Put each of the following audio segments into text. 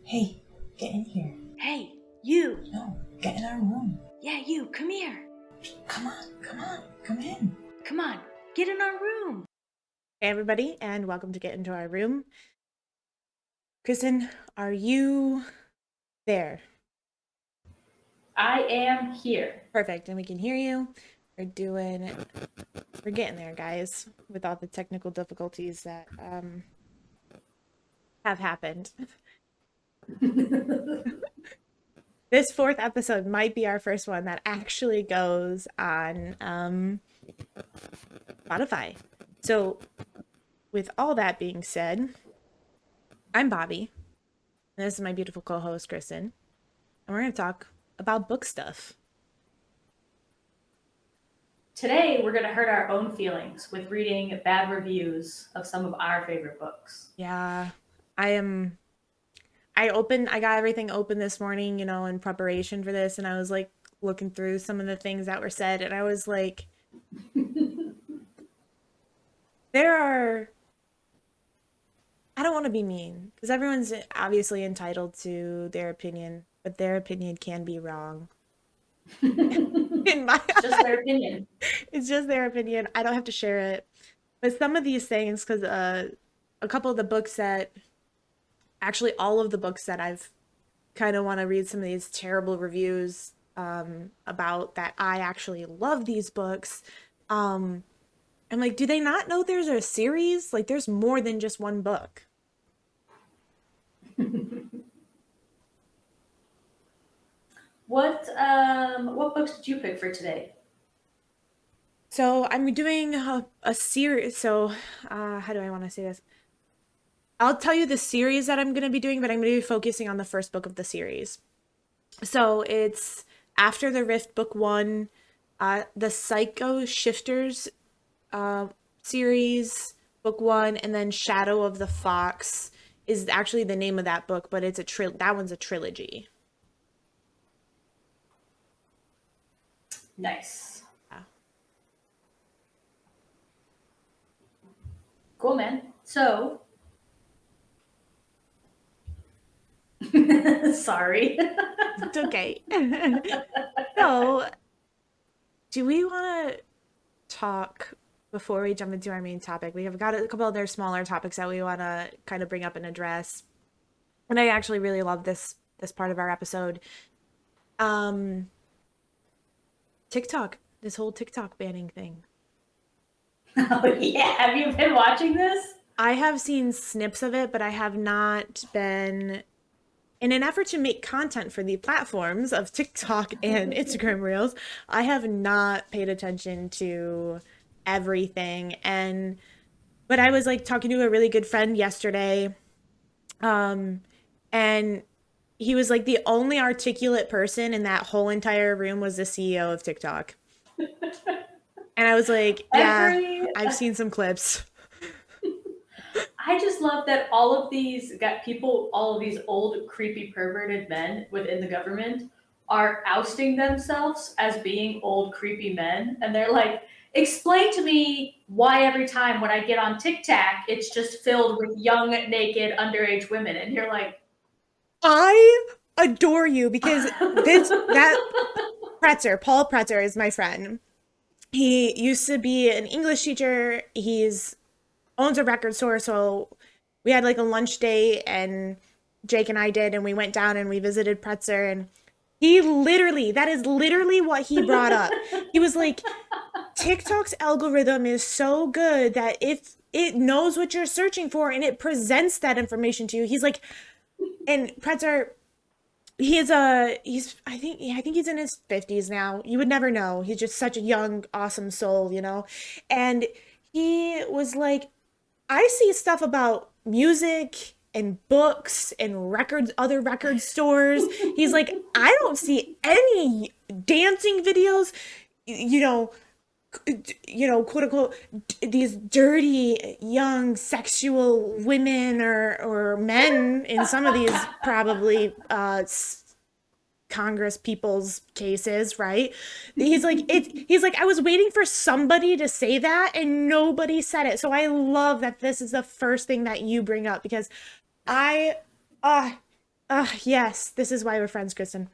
Hey, get in here. Hey, you! No, get in our room. Yeah, you, come here. Come in. Come on, get in our room. Hey everybody, and welcome to Get Into Our Room. Kristen, are you there? I am here. Perfect, and we can hear you. We're getting there, guys, with all the technical difficulties that have happened. This fourth episode might be our first one that actually goes on Spotify. So, with all that being said, I'm Bobby, and this is my beautiful co-host, Kristen, and we're going to talk about book stuff. Today, we're going to hurt our own feelings with reading bad reviews of some of our favorite books. Yeah, I got everything open this morning, in preparation for this, and I was like looking through some of the things that were said, and I was like, I don't want to be mean, because everyone's obviously entitled to their opinion, but their opinion can be wrong. In my Just their opinion. It's just their opinion. I don't have to share it. But some of these things, because a couple of the books that, actually all of the books that I've kind of want to read some of these terrible reviews about that I actually love these books. I'm like, do they not know there's a series? Like, there's more than just one book. What books did you pick for today? So I'm doing a series. So how do I want to say this? I'll tell you the series that I'm going to be doing, but I'm going to be focusing on the first book of the series. So it's After the Rift, book 1, the Psycho Shifters series, book 1, and then Shadow of the Fox is actually the name of that book, but it's that one's a trilogy. Nice. Yeah. Cool, man. So, sorry. It's okay. So, do we want to talk before we jump into our main topic? We have got a couple other smaller topics that we want to kind of bring up and address. And I actually really love this part of our episode. TikTok, this whole TikTok banning thing. Oh, yeah. Have you been watching this? I have seen snips of it, but I have not been, in an effort to make content for the platforms of TikTok and Instagram Reels, I have not paid attention to everything. But I was like talking to a really good friend yesterday, and he was like, the only articulate person in that whole entire room was the CEO of TikTok. And I was like, yeah, I've seen some clips. I just love that all of these old, creepy, perverted men within the government are ousting themselves as being old, creepy men. And they're like, explain to me why every time when I get on TikTok, it's just filled with young, naked, underage women. And you're like, I adore you because Paul Pretzer is my friend. He used to be an English teacher. Owns a record store, so we had like a lunch date, and Jake and I did, and we went down and we visited Pretzer, and that is literally what he brought up. He was like, TikTok's algorithm is so good that if it knows what you're searching for and it presents that information to you, he's like, and Pretzer, I think he's in his 50s now. You would never know. He's just such a young, awesome soul, And he was like, I see stuff about music and books and other record stores. He's like, I don't see any dancing videos, quote unquote, these dirty young sexual women or men in some of these probably Congress people's cases, right? He's like, I was waiting for somebody to say that and nobody said it. So I love that this is the first thing that you bring up, because Yes, this is why we're friends, Kristen.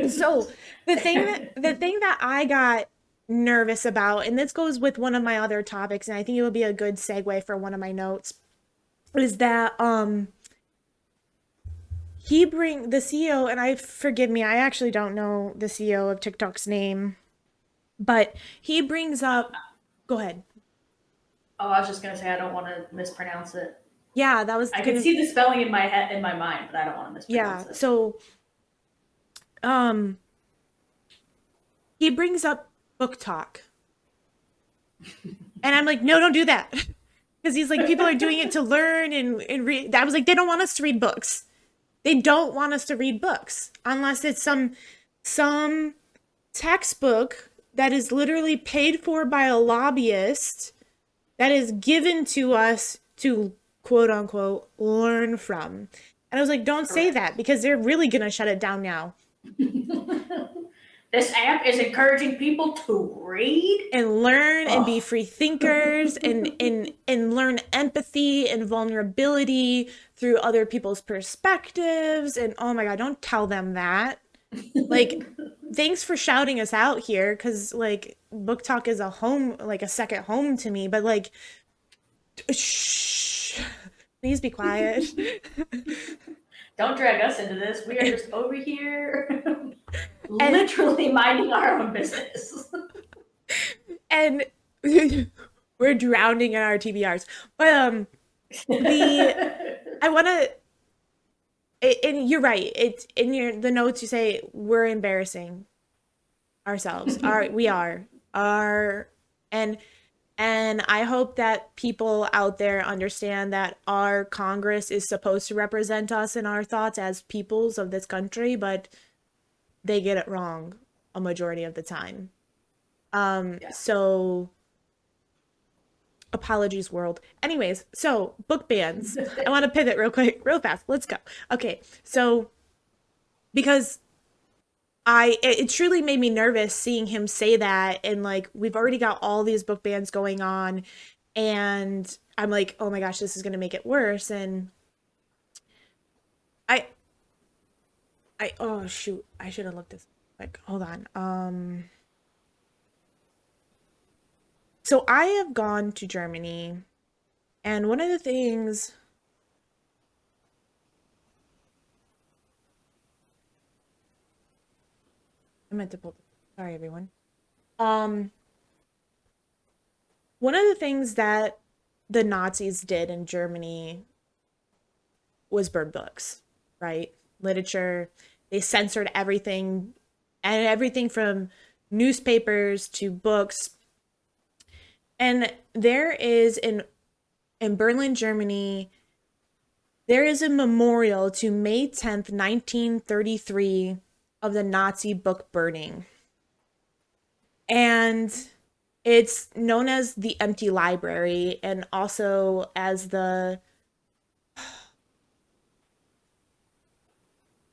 So the thing that I got nervous about, and this goes with one of my other topics, and I think it would be a good segue for one of my notes, is that he bring the CEO, and I forgive me, I actually don't know the CEO of TikTok's name, but he brings up, go ahead. Oh, I was just gonna say I don't want to mispronounce it. Yeah, that was I can gonna, see the spelling in my head, in my mind, but I don't want to yeah. mispronounce it. So um he brings up book talk. And I'm like, no, don't do that. Because he's like, people are doing it to learn and read. I was like, they don't want us to read books. They don't want us to read books unless it's some textbook that is literally paid for by a lobbyist that is given to us to quote unquote learn from. And I was like, don't say Correct. that because they're really gonna shut it down now. This app is encouraging people to read. And learn and be Oh, free thinkers and learn empathy and vulnerability through other people's perspectives. And oh my god, don't tell them that. Like, thanks for shouting us out here, because like book talk is a home, like a second home to me, but like shh, please be quiet. don't drag us into this. We are just over here, And literally minding our own business. and we're drowning in our TBRs. But the I want to, and you're right. It's in the notes. You say we're embarrassing ourselves. We are, and I hope that people out there understand that our Congress is supposed to represent us and our thoughts as peoples of this country, but they get it wrong a majority of the time. Yeah. So apologies, world. Anyways, so book bans. I want to pivot real quick, real fast. Let's go. Okay, so because it truly made me nervous seeing him say that, and like we've already got all these book bans going on, and I'm like, oh my gosh, this is gonna make it worse. And I oh shoot, I should have looked this. Like, hold on. So I have gone to Germany, and one of the things I meant to pull. Sorry, everyone. Um, One of the things that the Nazis did in Germany was burn books, right? Literature. They censored everything, and everything from newspapers to books. And there is in Berlin, Germany, there is a memorial to May 10th, 1933 of the Nazi book burning. And it's known as the Empty Library and also as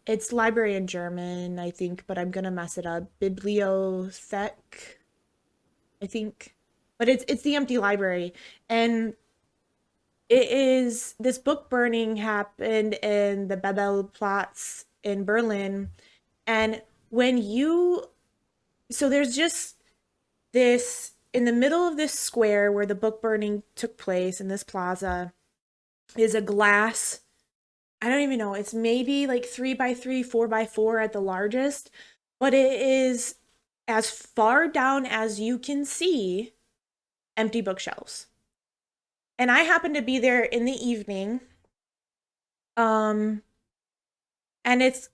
it's library in German, I think, but I'm gonna mess it up. Bibliothek, I think. But it's the Empty Library. And it is this book burning happened in the Bebelplatz in Berlin. And when you so there's just this in the middle of this square where the book burning took place in this plaza is a glass. I don't even know. It's maybe like 3x3, 4x4 at the largest, but it is as far down as you can see empty bookshelves. And I happened to be there in the evening. Um and it's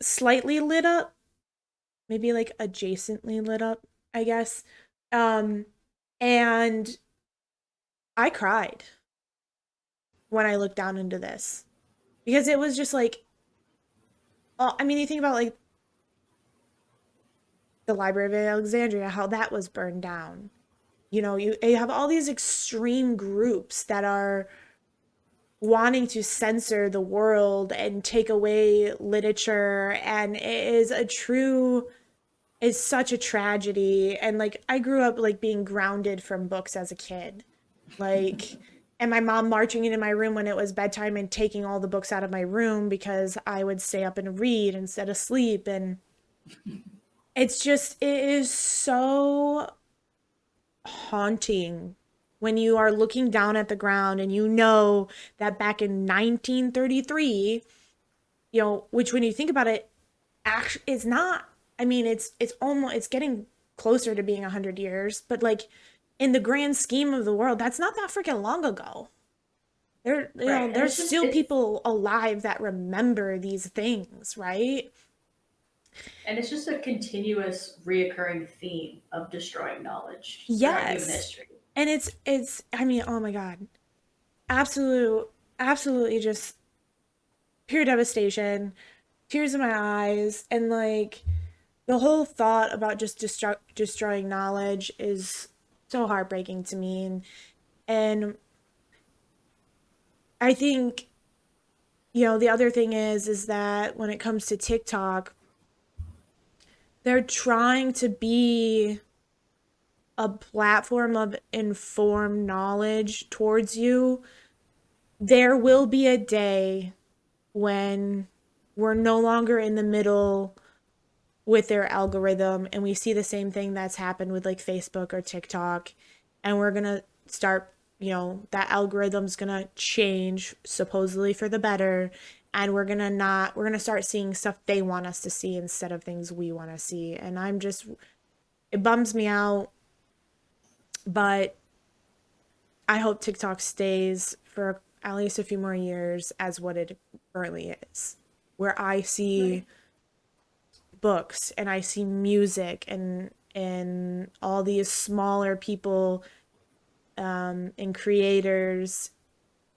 slightly lit up, maybe like adjacently lit up, I guess. Um and I cried when I looked down into this because it was just like, oh, I mean, you think about like the Library of Alexandria, how that was burned down. You know, you have all these extreme groups that are wanting to censor the world and take away literature, and it's such a tragedy. And like I grew up like being grounded from books as a kid. Like and my mom marching into my room when it was bedtime and taking all the books out of my room because I would stay up and read instead of sleep. And it's just, it is so haunting when you are looking down at the ground and you know that back in 1933, you know, which when you think about it, actually it's not, I mean, it's almost, it's getting closer to being 100 years, but like in the grand scheme of the world, that's not that freaking long ago. There, you know, Right. And there's it's just still it's people alive that remember these things, right? and it's just a continuous reoccurring theme of destroying knowledge throughout human Yes. history. And it's I mean, oh my God. Absolutely just pure devastation, tears in my eyes, and like the whole thought about just destroying knowledge is so heartbreaking to me. And I think, you know, the other thing is that when it comes to TikTok, they're trying to be a platform of informed knowledge towards you. There will be a day when we're no longer in the middle with their algorithm and we see the same thing that's happened with like Facebook or TikTok, and we're gonna start, you know, that algorithm's gonna change supposedly for the better, and we're gonna start seeing stuff they want us to see instead of things we want to see. And I'm just, it bums me out, but I hope TikTok stays for at least a few more years as what it currently is, where I see Right. books and I see music and all these smaller people and creators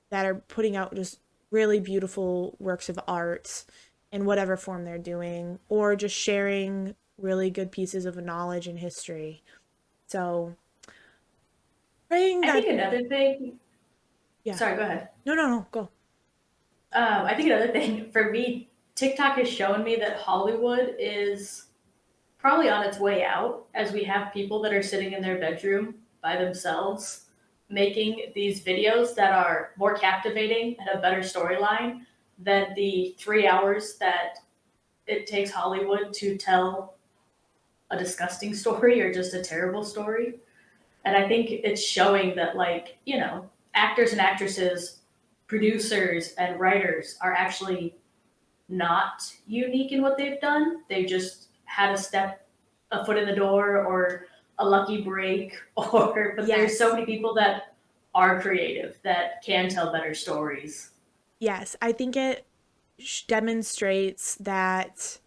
that are putting out just really beautiful works of art in whatever form they're doing, or just sharing really good pieces of knowledge and history. So praying I that, think another thing. yeah. Sorry, go ahead. No, go. I think another thing for me, TikTok has shown me that Hollywood is probably on its way out, as we have people that are sitting in their bedroom by themselves making these videos that are more captivating and a better storyline than the 3 hours that it takes Hollywood to tell a disgusting story or just a terrible story. And I think it's showing that, like, you know, actors and actresses, producers and writers are actually not unique in what they've done. They just had a foot in the door, or a lucky break, or, but there's so Yes. many people that are creative that can tell better stories. Yes, I think it demonstrates that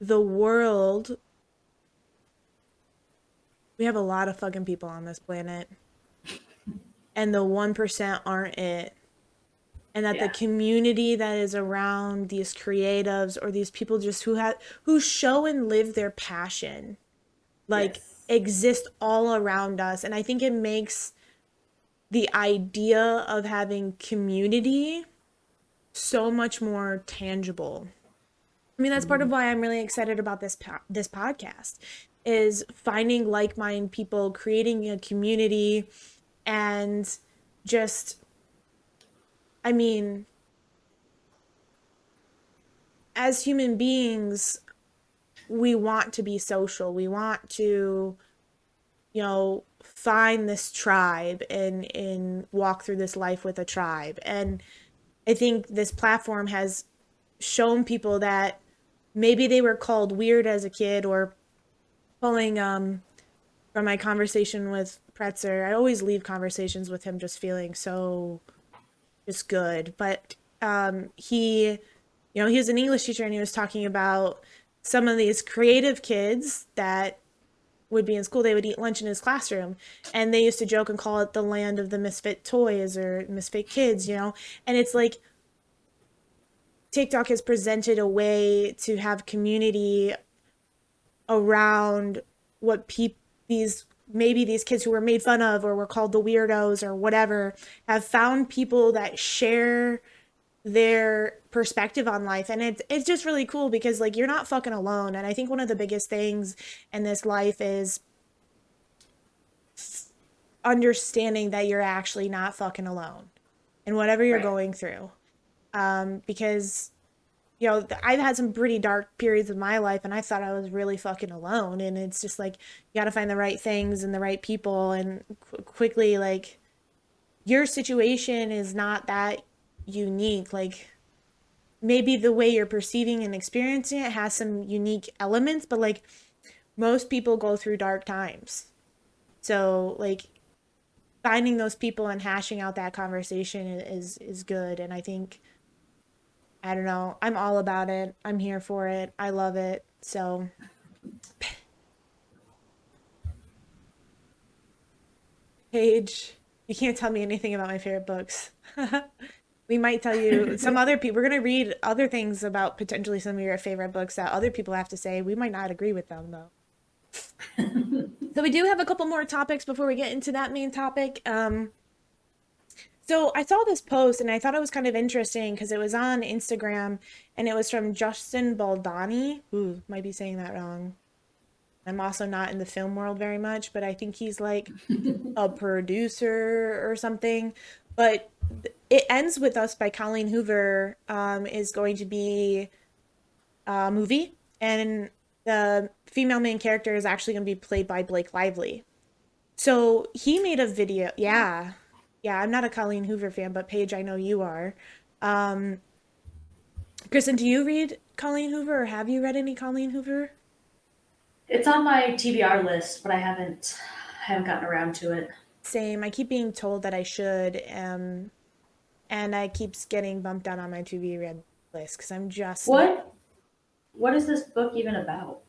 the world, we have a lot of fucking people on this planet, and the 1% aren't it. And that the Yeah. community that is around these creatives or these people just who show and live their passion, like, Yes. exist all around us. And I think it makes the idea of having community so much more tangible. I mean, that's part of why I'm really excited about this podcast, is finding like-minded people, creating a community, and just, I mean, as human beings, we want to be social. We want to, you know, find this tribe and walk through this life with a tribe. And I think this platform has shown people that maybe they were called weird as a kid, or pulling from my conversation with Pretzer. I always leave conversations with him just feeling so just good. But he, you know, he was an English teacher, and he was talking about some of these creative kids that would be in school. They would eat lunch in his classroom, and they used to joke and call it the land of the misfit toys or misfit kids, you know. And it's like TikTok has presented a way to have community around what these kids who were made fun of or were called the weirdos or whatever, have found people that share their perspective on life. And it's just really cool because, like, you're not fucking alone. And I think one of the biggest things in this life is understanding that you're actually not fucking alone in whatever you're Right. going through. Because, you know, I've had some pretty dark periods of my life and I thought I was really fucking alone. And it's just like, you got to find the right things and the right people and quickly, like, your situation is not that unique. Like, maybe the way you're perceiving and experiencing it has some unique elements, but like, most people go through dark times. So, like, finding those people and hashing out that conversation is good. And I think, I don't know, I'm all about it. I'm here for it. I love it. So Paige, you can't tell me anything about my favorite books. We might tell you some other people. We're going to read other things about potentially some of your favorite books that other people have to say. We might not agree with them though. So we do have a couple more topics before we get into that main topic. So I saw this post and I thought it was kind of interesting because it was on Instagram and it was from Justin Baldoni. Ooh, might be saying that wrong. I'm also not in the film world very much, but I think he's like a producer or something. But It Ends With Us by Colleen Hoover is going to be a movie, and the female main character is actually going to be played by Blake Lively. So he made a video. Yeah. Yeah, I'm not a Colleen Hoover fan, but Paige, I know you are. Kristen, do you read Colleen Hoover or have you read any Colleen Hoover? It's on my TBR list, but I haven't gotten around to it. Same. I keep being told that I should, and I keeps getting bumped down on my to be read list because I'm just What is this book even about?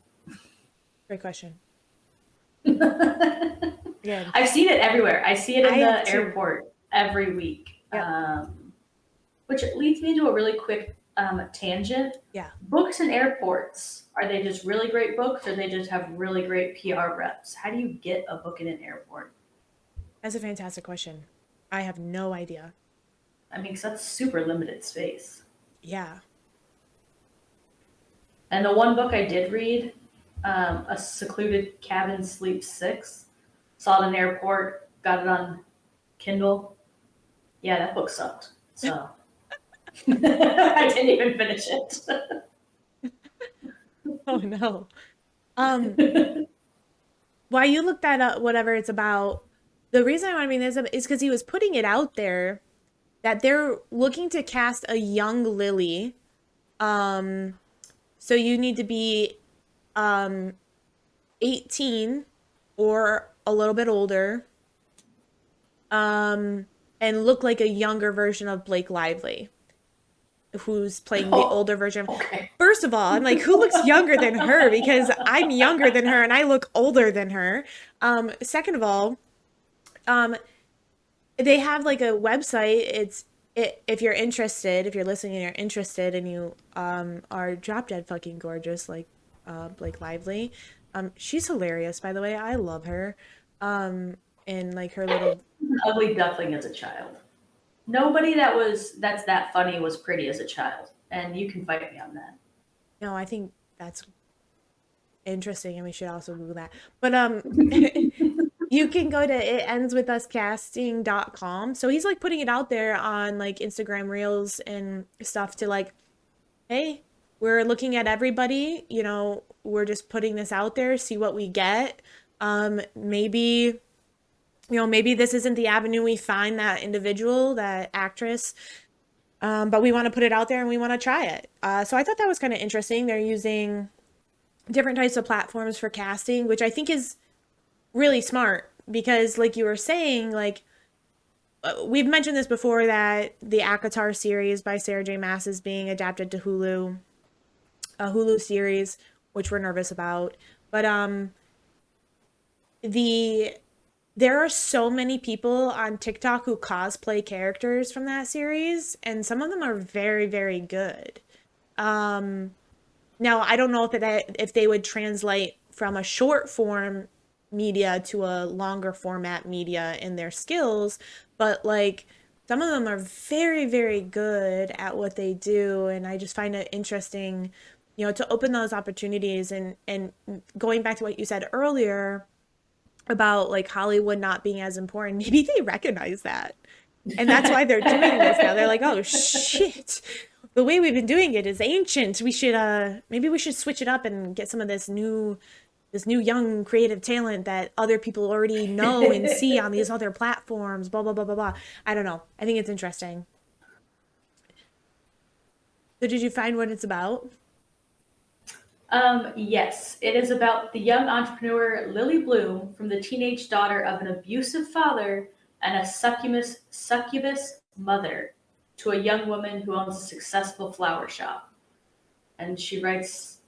Great question. I've Good. seen it everywhere. I see it in I have the too. airport every week. Yep. Which leads me to a really quick tangent. Yeah. Books in airports, are they just really great books or they just have really great PR reps? How do you get a book in an airport? That's a fantastic question. I have no idea. I mean, 'cause that's super limited space. Yeah. And the one book I did read, A Secluded Cabin Sleeps 6, saw it in an airport, got it on Kindle. Yeah, that book sucked. So I didn't even finish it. Oh no. While you look that up, whatever it's about, the reason I want to bring this up is because he was putting it out there that they're looking to cast a young Lily. So you need to be 18 or a little bit older, and look like a younger version of Blake Lively, who's playing the older version. Okay. First of all, I'm like, who looks younger than her? Because I'm younger than her and I look older than her. Second of all, they have like a website. If you're interested, if you're listening and you're interested and you are drop dead fucking gorgeous like Blake Lively. She's hilarious, by the way. I love her. And like her little Ugly Duckling as a child. Nobody that's that funny was pretty as a child, and you can fight me on that. No, I think that's interesting, and we should also Google that. But you can go to itendswithuscasting.com. So he's like putting it out there on like Instagram Reels and stuff to like, hey, we're looking at everybody, you know, we're just putting this out there, see what we get. Maybe, you know, maybe this isn't the avenue we find that individual, that actress, but we want to put it out there and we want to try it. So I thought that was kind of interesting. They're using different types of platforms for casting, which I think is really smart because like you were saying, like we've mentioned this before that the ACOTAR series by Sarah J Maas is being adapted to Hulu, a Hulu series, which we're nervous about. But there are so many people on TikTok who cosplay characters from that series, and some of them are very, very good. Now, I don't know if they would translate from a short form media to a longer format media in their skills, but like some of them are very, very good at what they do, and I just find it interesting, you know, to open those opportunities and going back to what you said earlier about like Hollywood not being as important. Maybe they recognize that. And that's why they're doing this now. They're like, oh shit. The way we've been doing it is ancient. We should maybe we should switch it up and get some of this new young creative talent that other people already know and see on these other platforms, blah blah blah blah blah. I don't know. I think it's interesting. So did you find what it's about? Yes, it is about the young entrepreneur Lily Bloom from the teenage daughter of an abusive father and a succubus mother to a young woman who owns a successful flower shop. And she writes,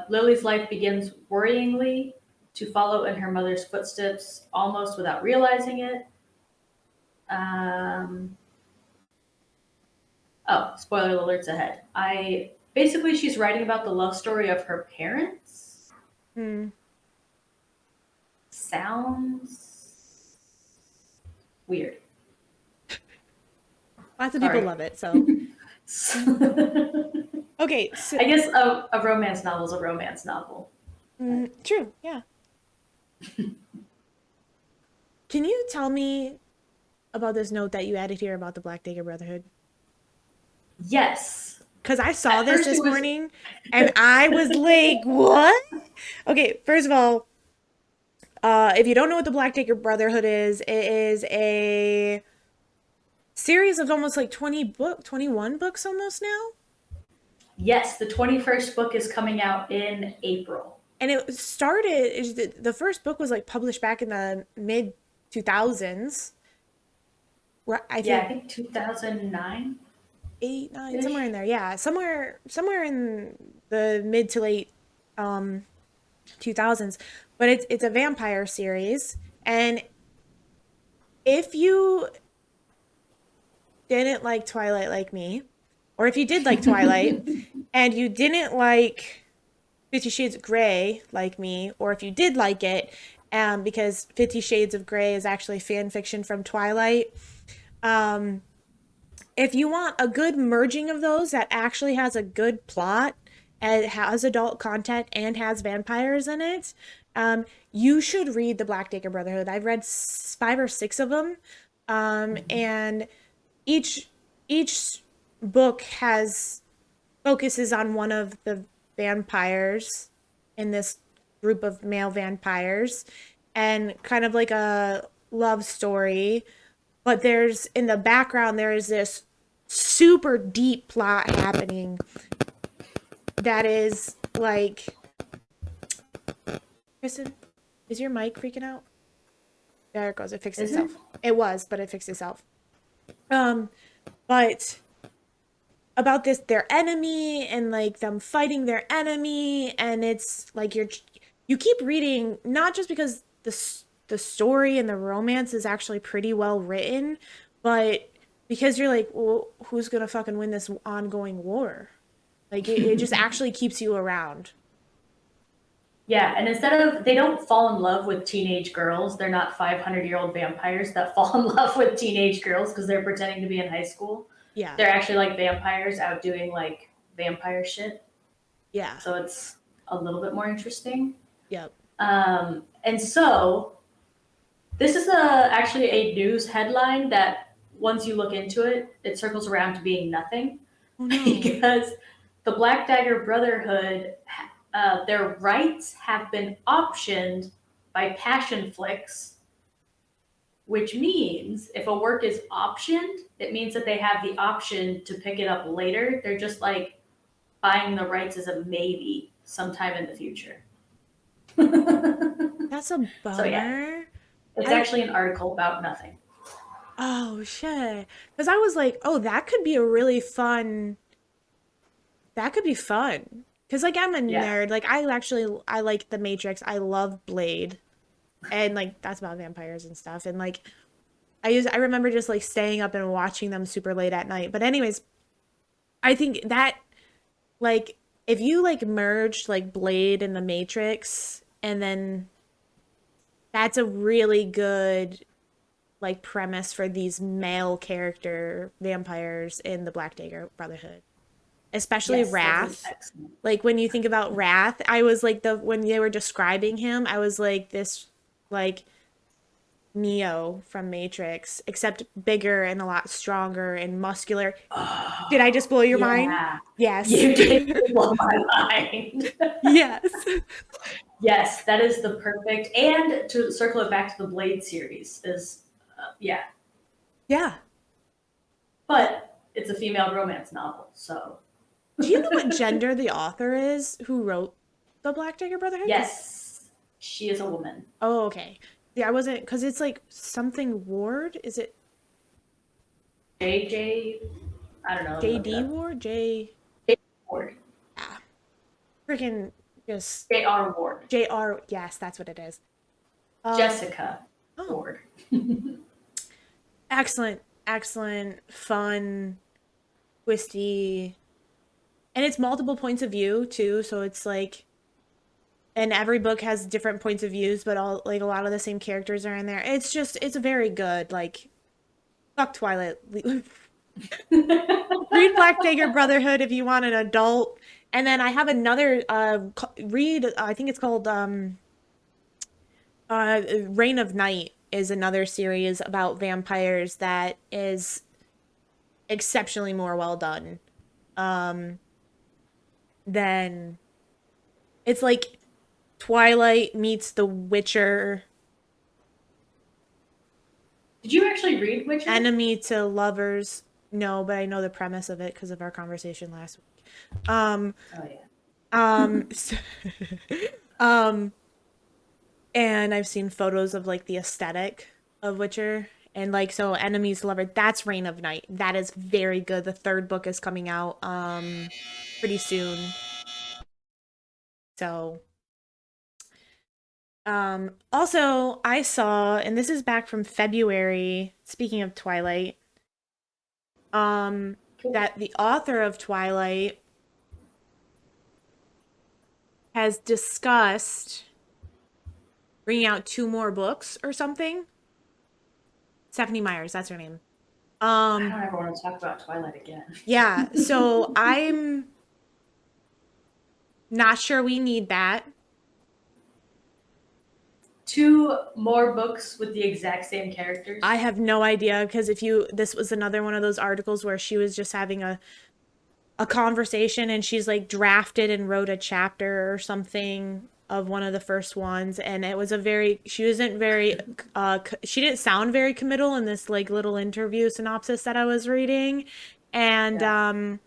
Lily's life begins worryingly to follow in her mother's footsteps almost without realizing it. Oh, spoiler alerts ahead. Basically, she's writing about the love story of her parents. Hmm. Sounds weird. Lots of people Sorry. love it, so. Okay, so I guess a romance novel is a romance novel. true, yeah. Can you tell me about this note that you added here about the Black Dagger Brotherhood? Yes. Because I saw At this first this it was- morning and I was like, what? Okay, first of all, if you don't know what the Black Dagger Brotherhood is, it is a series of almost like 21 books almost now. Yes, the 21st book is coming out in April. And the first book was like published back in the mid 2000s. I Yeah, I think think 2009. 8, 9, somewhere in there. Yeah, somewhere in the mid to late 2000s. But it's a vampire series, and if you didn't like Twilight like me, or if you did like Twilight and you didn't like 50 Shades of Grey like me, or if you did like it, because 50 Shades of Grey is actually fan fiction from Twilight. If you want a good merging of those that actually has a good plot and has adult content and has vampires in it, you should read the Black Dagger Brotherhood. I've read 5 or 6 of them, and each book focuses on one of the vampires in this group of male vampires, and kind of like a love story. But in the background, there is this super deep plot happening that is like, Kristen, is your mic freaking out? There it goes. It fixed Is itself. it? It was, but it fixed itself. But about their enemy and like them fighting their enemy, and it's like you keep reading, not just because the story and the romance is actually pretty well written, but because you're like, well, who's gonna fucking win this ongoing war? Like it just actually keeps you around. Yeah, and they don't fall in love with teenage girls. They're not 500-year-old vampires that fall in love with teenage girls because they're pretending to be in high school. Yeah. They're actually like vampires out doing like vampire shit. Yeah. So it's a little bit more interesting. Yep. And so this is actually a news headline that once you look into it, it circles around to being nothing. Oh no. Because the Black Dagger Brotherhood, their rights have been optioned by Passionflix, which means if a work is optioned, it means that they have the option to pick it up later. They're just like buying the rights as a maybe sometime in the future. That's a bummer. So, yeah. It's actually an article about nothing. Oh shit. Because I was like, oh, that could be a really fun. That could be fun. Because like I'm a nerd. Like I like The Matrix. I love Blade. And like that's about vampires and stuff. And like I remember just like staying up and watching them super late at night. But anyways, I think that like if you like merged like Blade and The Matrix, and then that's a really good like premise for these male character vampires in the Black Dagger Brotherhood. especially Yes, that is Wrath. excellent. Like when you think about Wrath, I was like when they were describing him, I was like this like Neo from Matrix, except bigger and a lot stronger and muscular. Did I just blow your mind? Yeah. Yes. You did blow my mind. Yes. Yes, that is the perfect. And to circle it back to the Blade series is, yeah. Yeah. But it's a female romance novel, so. Do you know what gender the author is who wrote the Black Dagger Brotherhood? Yes, she is a woman. Oh, okay. Yeah, I wasn't, because it's like something Ward. Is it JJ, I don't know. J.D. Ward? Ward. Yeah. Freaking just J.R. Ward. J.R. Yes, that's what it is. Jessica Oh, Ward. excellent, excellent, fun, twisty. And it's multiple points of view too, so it's like, and every book has different points of views, but all like a lot of the same characters are in there. It's just, it's very good. Like, fuck Twilight. Read Black Dagger Brotherhood if you want an adult. And then I have another read. I think it's called Reign of Night is another series about vampires that is exceptionally more well done. Then it's like Twilight meets The Witcher, Did you actually read Witcher? enemy to lovers. No, but I know the premise of it because of our conversation last week. Oh yeah. S- and I've seen photos of like the aesthetic of Witcher and like so enemies to lover. That's Reign of Night. That is very good. The third book is coming out pretty soon. So also I saw, and this is back from February, speaking of Twilight, that the author of Twilight has discussed bringing out 2 more books or something. Stephanie Myers, that's her name. I don't ever want to talk about Twilight again. Yeah, so I'm not sure we need that. 2 more books with the exact same characters. I have no idea because this was another one of those articles where she was just having a conversation and she's like drafted and wrote a chapter or something of one of the first ones, and it was she didn't sound very committal in this like little interview synopsis that I was reading. And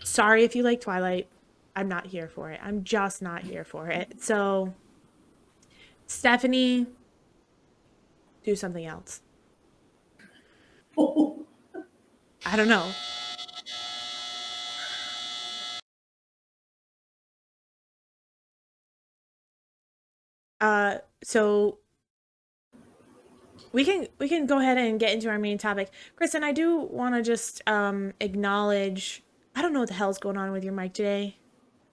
sorry if you like Twilight, I'm not here for it. I'm just not here for it. So Stephanie, do something else. I don't know. So we can go ahead and get into our main topic. Kristen, I do want to just acknowledge, I don't know what the hell's going on with your mic today.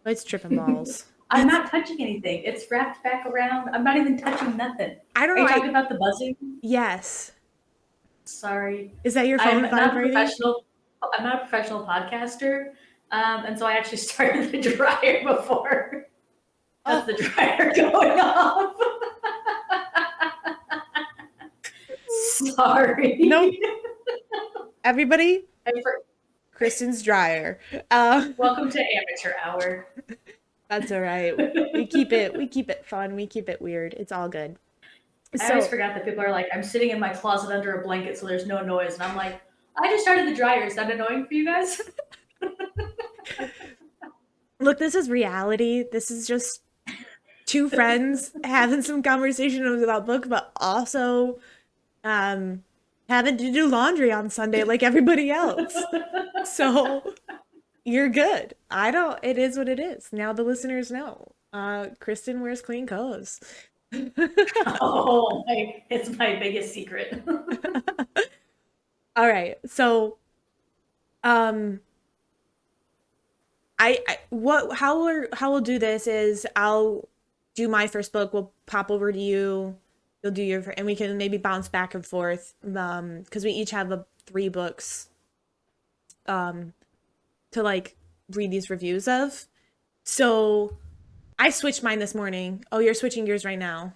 It's tripping balls. I'm not touching anything. It's wrapped back around. I'm not even touching nothing. I don't Are you know. talking about the buzzing? Yes. Sorry. Is that your phone I'm not a vibrating? professional. I'm not a professional podcaster, and so I actually started the dryer before. That's the dryer going off. Sorry. Nope. Everybody, Kristen's dryer. Welcome to Amateur Hour. That's all right. We keep it fun. We keep it weird. It's all good. I always forgot that people are like, I'm sitting in my closet under a blanket so there's no noise. And I'm like, I just started the dryer. Is that annoying for you guys? Look, this is reality. This is just 2 friends having some conversations about book, but also having to do laundry on Sunday like everybody else. So you're good. It is what it is. Now the listeners know. Kristen wears clean clothes. Oh, it's my biggest secret. All right. So, how we'll do this is I'll do my first book. We'll pop over to you. You'll do your, and we can maybe bounce back and forth. Because we each have 3 books. to like read these reviews of. So I switched mine this morning. Oh, you're switching yours right now.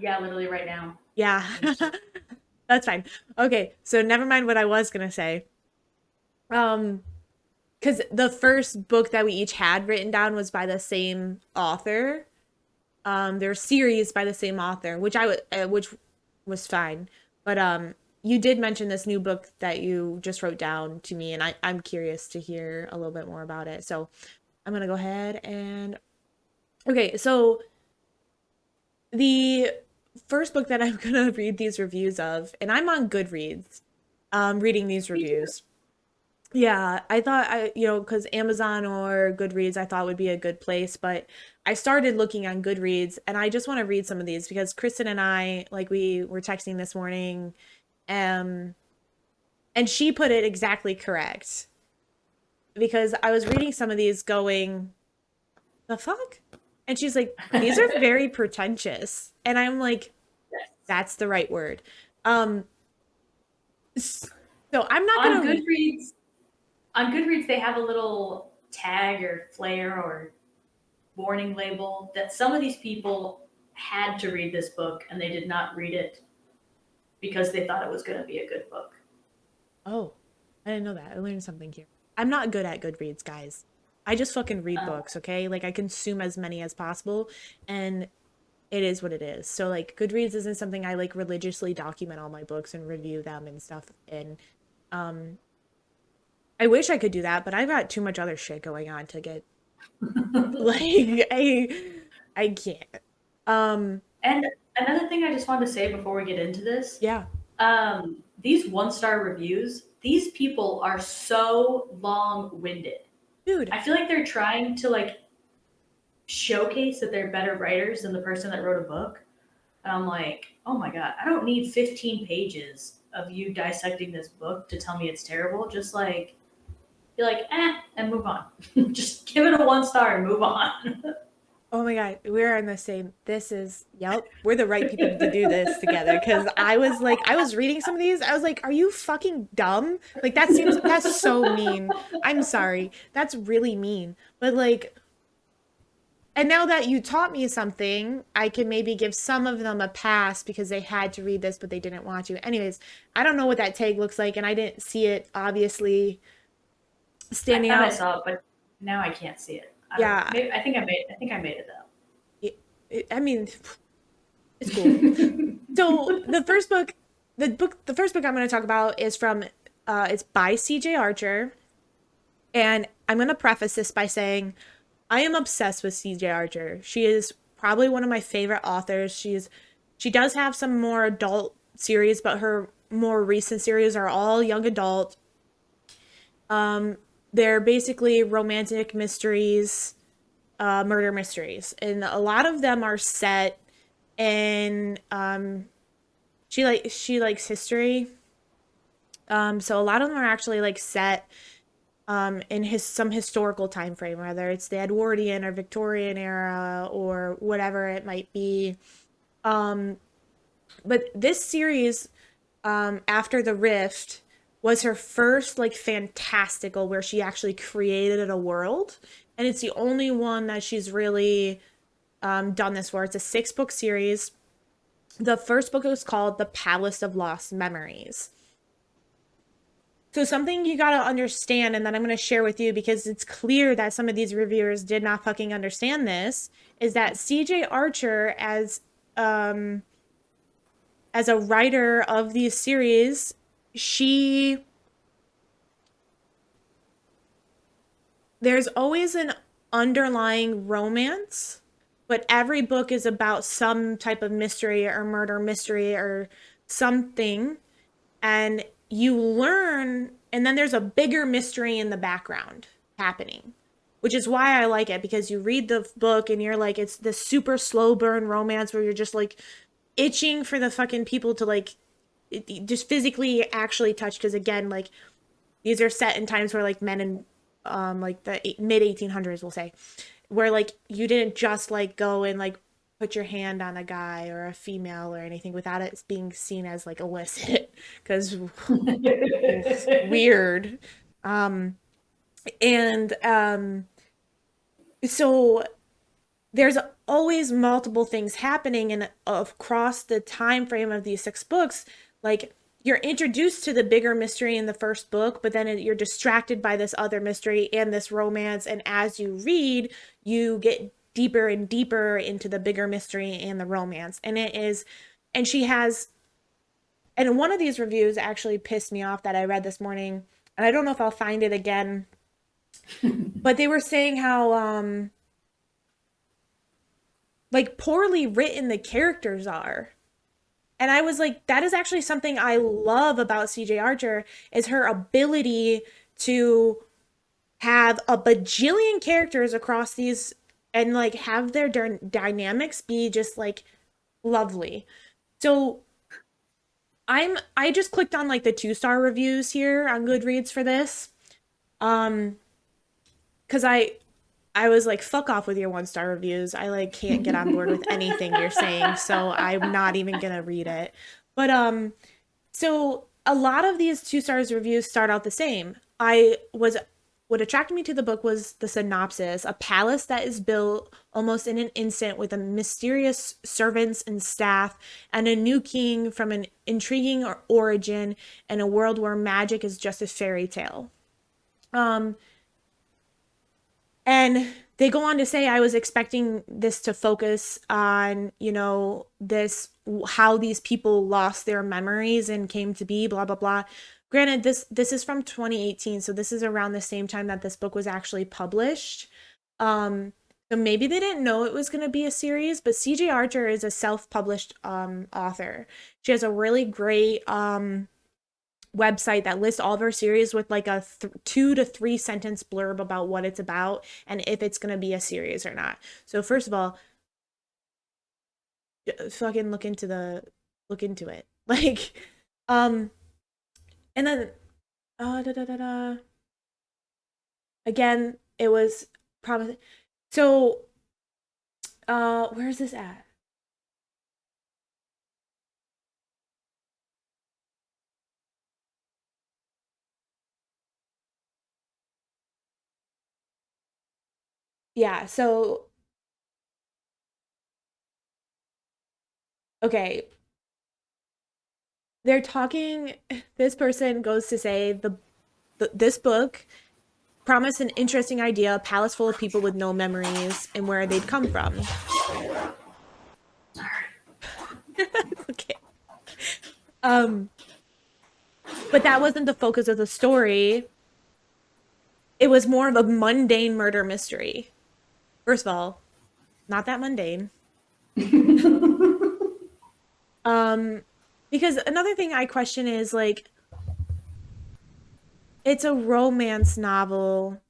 Yeah, literally right now. Yeah. That's fine. Okay, so never mind what I was gonna say. Because the first book that we each had written down was by the same author. They're series by the same author, which was fine. But you did mention this new book that you just wrote down to me, and I'm curious to hear a little bit more about it. So I'm gonna go ahead and okay, so the first book that I'm gonna read these reviews of, and I'm on Goodreads, reading these reviews. Yeah, I thought because Amazon or Goodreads, I thought would be a good place, but I started looking on Goodreads, and I just want to read some of these because Kristen and I, like, we were texting this morning, and she put it exactly correct because I was reading some of these going, the fuck? And she's like, these are very pretentious. And I'm like, Yes. that's the right word. So I'm not On gonna Goodreads, they have a little tag or flare or warning label that some of these people had to read this book and they did not read it because they thought it was going to be a good book. Oh, I didn't know that. I learned something here. I'm not good at Goodreads, guys. I just fucking read books, okay? Like, I consume as many as possible, and it is what it is. So, like, Goodreads isn't something I, like, religiously document all my books and review them and stuff. And, I wish I could do that, but I've got too much other shit going on to get, like, I can't. And another thing I just wanted to say before we get into this, Yeah. these 1-star reviews, these people are so long-winded. Dude. I feel like they're trying to like showcase that they're better writers than the person that wrote a book. And I'm like, oh my God, I don't need 15 pages of you dissecting this book to tell me it's terrible. Just like, be like, and move on. Just give it a 1 star and move on. Oh my God, we're in the same. Yep, we're the right people to do this together. Because I was reading some of these. I was like, are you fucking dumb? Like, that's so mean. I'm sorry. That's really mean. But like, and now that you taught me something, I can maybe give some of them a pass because they had to read this, but they didn't want to. Anyways, I don't know what that tag looks like, and I didn't see it, obviously, standing I thought out. I saw it, but now I can't see it. Yeah. I think I made it though. I mean, it's cool. So the first book I'm going to talk about is from, it's by C.J. Archer. And I'm going to preface this by saying I am obsessed with C.J. Archer. She is probably one of my favorite authors. She does have some more adult series, but her more recent series are all young adult. They're basically romantic mysteries, murder mysteries. And a lot of them are set in, she likes history. So a lot of them are actually like set in some historical time frame, whether it's the Edwardian or Victorian era or whatever it might be. But this series, After the Rift, was her first like fantastical where she actually created a world, and it's the only one that she's really done this for. It's a 6-book series. The first book was called The Palace of Lost Memories. So something you gotta understand, and that I'm gonna share with you because it's clear that some of these reviewers did not fucking understand this, is that C.J. Archer, as a writer of these series, there's always an underlying romance, but every book is about some type of mystery or murder mystery or something, and you learn, and then there's a bigger mystery in the background happening, which is why I like it, because you read the book and you're like, it's this super slow burn romance where you're just like itching for the fucking people to like just physically actually touch, because again, like, these are set in times where like men in like the mid 1800s, we'll say, where like you didn't just like go and like put your hand on a guy or a female or anything without it being seen as like illicit, because weird. And so there's always multiple things happening, and across the time frame of these 6 books, like you're introduced to the bigger mystery in the first book, but then you're distracted by this other mystery and this romance, and as you read, you get deeper and deeper into the bigger mystery and the romance. And it is, and she has, and one of these reviews actually pissed me off that I read this morning, and I don't know if I'll find it again, but they were saying how like poorly written the characters are. And I was like, that is actually something I love about CJ Archer, is her ability to have a bajillion characters across these and like have their dynamics be just like lovely. So I just clicked on like the 2-star reviews here on Goodreads for this. Cuz I was like, fuck off with your 1-star reviews. I like can't get on board with anything you're saying, so I'm not even gonna read it. But so a lot of these 2-stars reviews start out the same. What attracted me to the book was the synopsis: a palace that is built almost in an instant with a mysterious servants and staff, and a new king from an intriguing origin, and a world where magic is just a fairy tale. And they go on to say, I was expecting this to focus on, you know, this, how these people lost their memories and came to be, blah, blah, blah. Granted, this is from 2018, so this is around the same time that this book was actually published. So maybe they didn't know it was going to be a series, but CJ Archer is a self-published author. She has a really great website that lists all of her series with like a 2 to 3 sentence blurb about what it's about and if it's going to be a series or not. So first of all, fucking look into it. Like, and then, again, it was promising. So, where's this at? Yeah, so okay. They're talking, this person goes to say this book promised an interesting idea, a palace full of people with no memories and where they'd come from. Okay. But that wasn't the focus of the story. It was more of a mundane murder mystery. First of all, not that mundane. Because another thing I question is like, it's a romance novel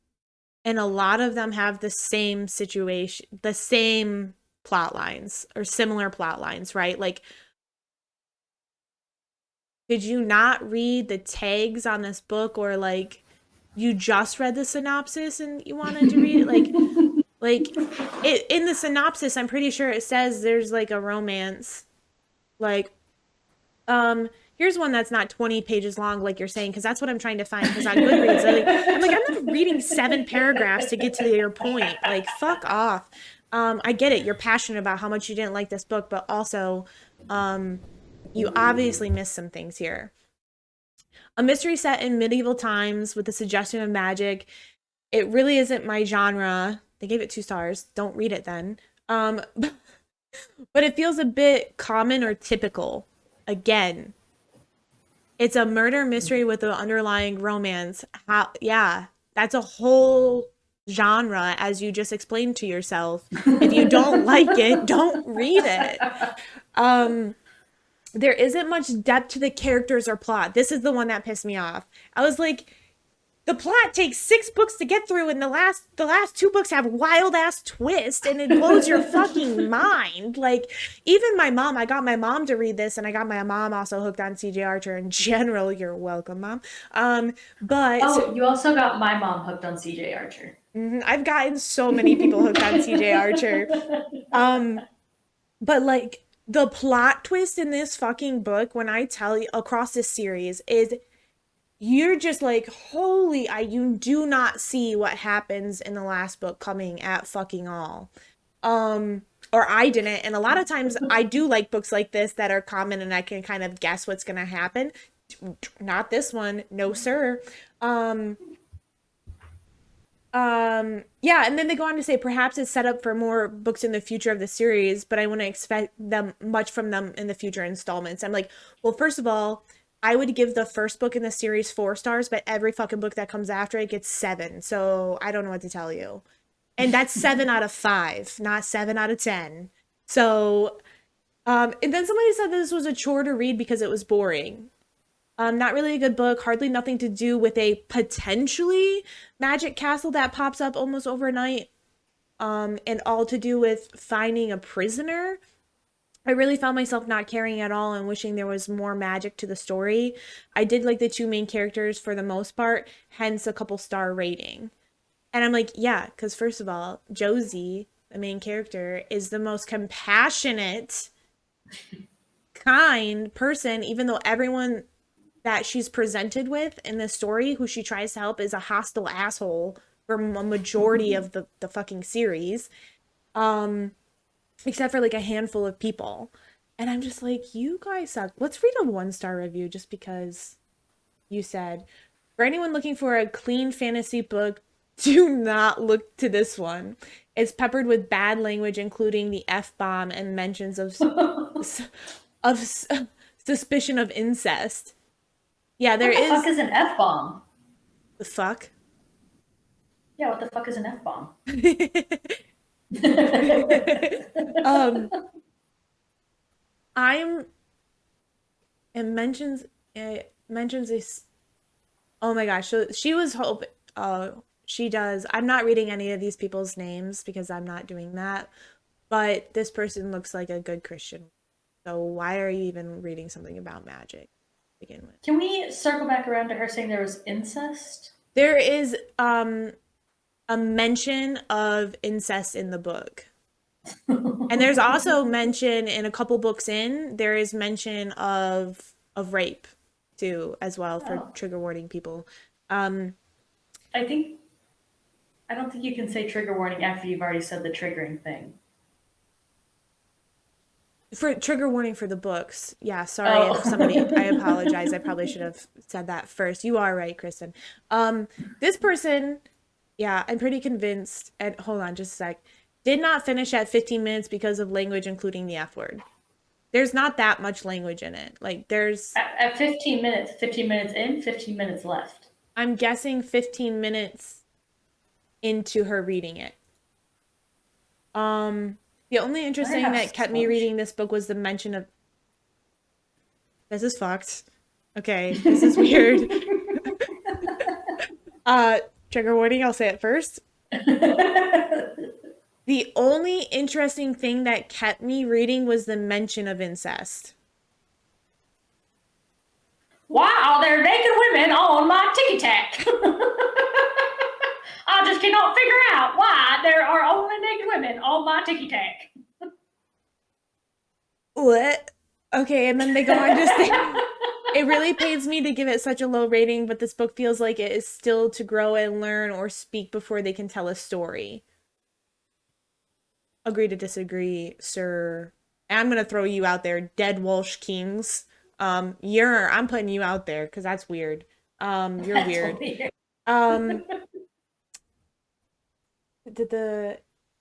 and a lot of them have the same situation, the same plot lines or similar plot lines, right? Like, did you not read the tags on this book, or like you just read the synopsis and you wanted to read it? Like it in the synopsis, I'm pretty sure it says there's like a romance. Like, here's one that's not 20 pages long, like you're saying, because that's what I'm trying to find. Because on Goodreads, I'm not reading 7 paragraphs to get to your point. Like, fuck off. I get it. You're passionate about how much you didn't like this book, but also, you obviously missed some things here. A mystery set in medieval times with the suggestion of magic. It really isn't my genre. They gave it 2 stars. Don't read it then. But it feels a bit common or typical. Again, it's a murder mystery with an underlying romance. Yeah, that's a whole genre, as you just explained to yourself. If you don't like it, don't read it. There isn't much depth to the characters or plot. This is the one that pissed me off. I was like, the plot takes 6 books to get through, and the last 2 books have wild ass twists, and it blows your fucking mind. Like, even my mom, I got my mom to read this, and I got my mom also hooked on CJ Archer in general. You're welcome, Mom. But you also got my mom hooked on CJ Archer. I've gotten so many people hooked on CJ Archer. But like, the plot twist in this fucking book, when I tell you, across this series, is you're just like, holy, you do not see what happens in the last book coming at fucking all. Or I didn't. And a lot of times I do like books like this that are common and I can kind of guess what's going to happen. Not this one. No, sir. Yeah, and then they go on to say perhaps it's set up for more books in the future of the series, but I wouldn't expect them much from them in the future installments. I'm like, well, first of all, I would give the first book in the series 4 stars, but every fucking book that comes after it gets 7. So I don't know what to tell you. And that's 7 out of 5, not 7 out of 10. So, and then somebody said this was a chore to read because it was boring. Not really a good book, hardly nothing to do with a potentially magic castle that pops up almost overnight, and all to do with finding a prisoner. I really found myself not caring at all and wishing there was more magic to the story. I did like the 2 main characters for the most part, hence a couple star rating. And I'm like, yeah, because first of all, Josie, the main character, is the most compassionate, kind person, even though everyone that she's presented with in this story who she tries to help is a hostile asshole for a majority of the fucking series. Except for like a handful of people. And I'm just like, you guys suck. Let's read a 1-star review just because you said, for anyone looking for a clean fantasy book, do not look to this one. It's peppered with bad language, including the F-bomb and mentions of suspicion of incest. Yeah, there What the fuck is an F-bomb? The fuck? Yeah, what the fuck is an F-bomb? It mentions this. Oh my gosh, so she was hoping. She does. I'm not reading any of these people's names because I'm not doing that. But this person looks like a good Christian. So why are you even reading something about magic to begin with? Can we circle back around to her saying there was incest? There is a mention of incest in the book. And there's also mention in a couple books in, there is mention of rape too, as well, for trigger warning people. I don't think you can say trigger warning after you've already said the triggering thing. For trigger warning for the books. Yeah, sorry if somebody, I apologize. I probably should have said that first. You are right, Kristen. This person, yeah, I'm pretty convinced, and hold on just a sec, did not finish at 15 minutes because of language, including the F word. There's not that much language in it. Like, there's... At 15 minutes in, 15 minutes left. I'm guessing 15 minutes into her reading it. The only interesting thing that kept me reading this book was the mention of... This is fucked. Okay, this is weird. Trigger warning, I'll say it first. The only interesting thing that kept me reading was the mention of incest. Wow, there are naked women on my ticky tack. I just cannot figure out why there are only naked women on my ticky tack. What? Okay, and then they go on to say, it really pains me to give it such a low rating, but this book feels like it is still to grow and learn or speak before they can tell a story. Agree to disagree, sir. And I'm gonna throw you out there, Dead Walsh Kings. I'm putting you out there because that's weird. You're that's weird.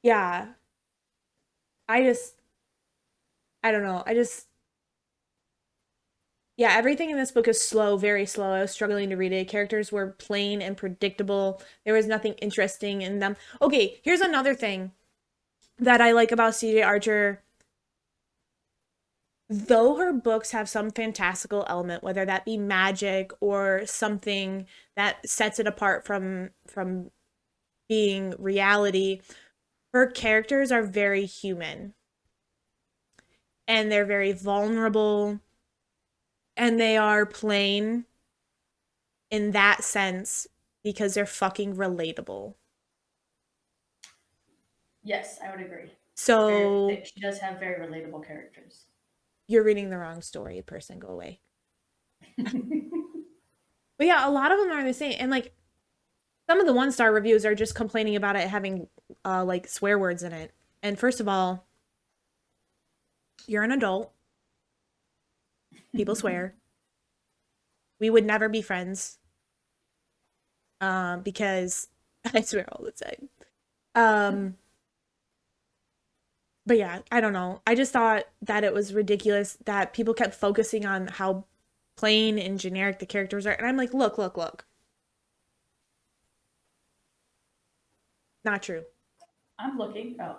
Yeah. I don't know. Yeah, everything in this book is slow, very slow. I was struggling to read it. Characters were plain and predictable. There was nothing interesting in them. Okay, here's another thing that I like about C.J. Archer. Though her books have some fantastical element, whether that be magic or something that sets it apart from being reality, her characters are very human. And they're very vulnerable. And they are plain in that sense because they're fucking relatable. Yes, I would agree. So she does have very relatable characters. You're reading the wrong story, person. Go away. But yeah, a lot of them are the same. And like some of the 1-star reviews are just complaining about it having like swear words in it. And first of all, you're an adult. People swear. We would never be friends. Because I swear all the time. But yeah, I don't know. I just thought that it was ridiculous that people kept focusing on how plain and generic the characters are. And I'm like, look. Not true. I'm looking. Oh.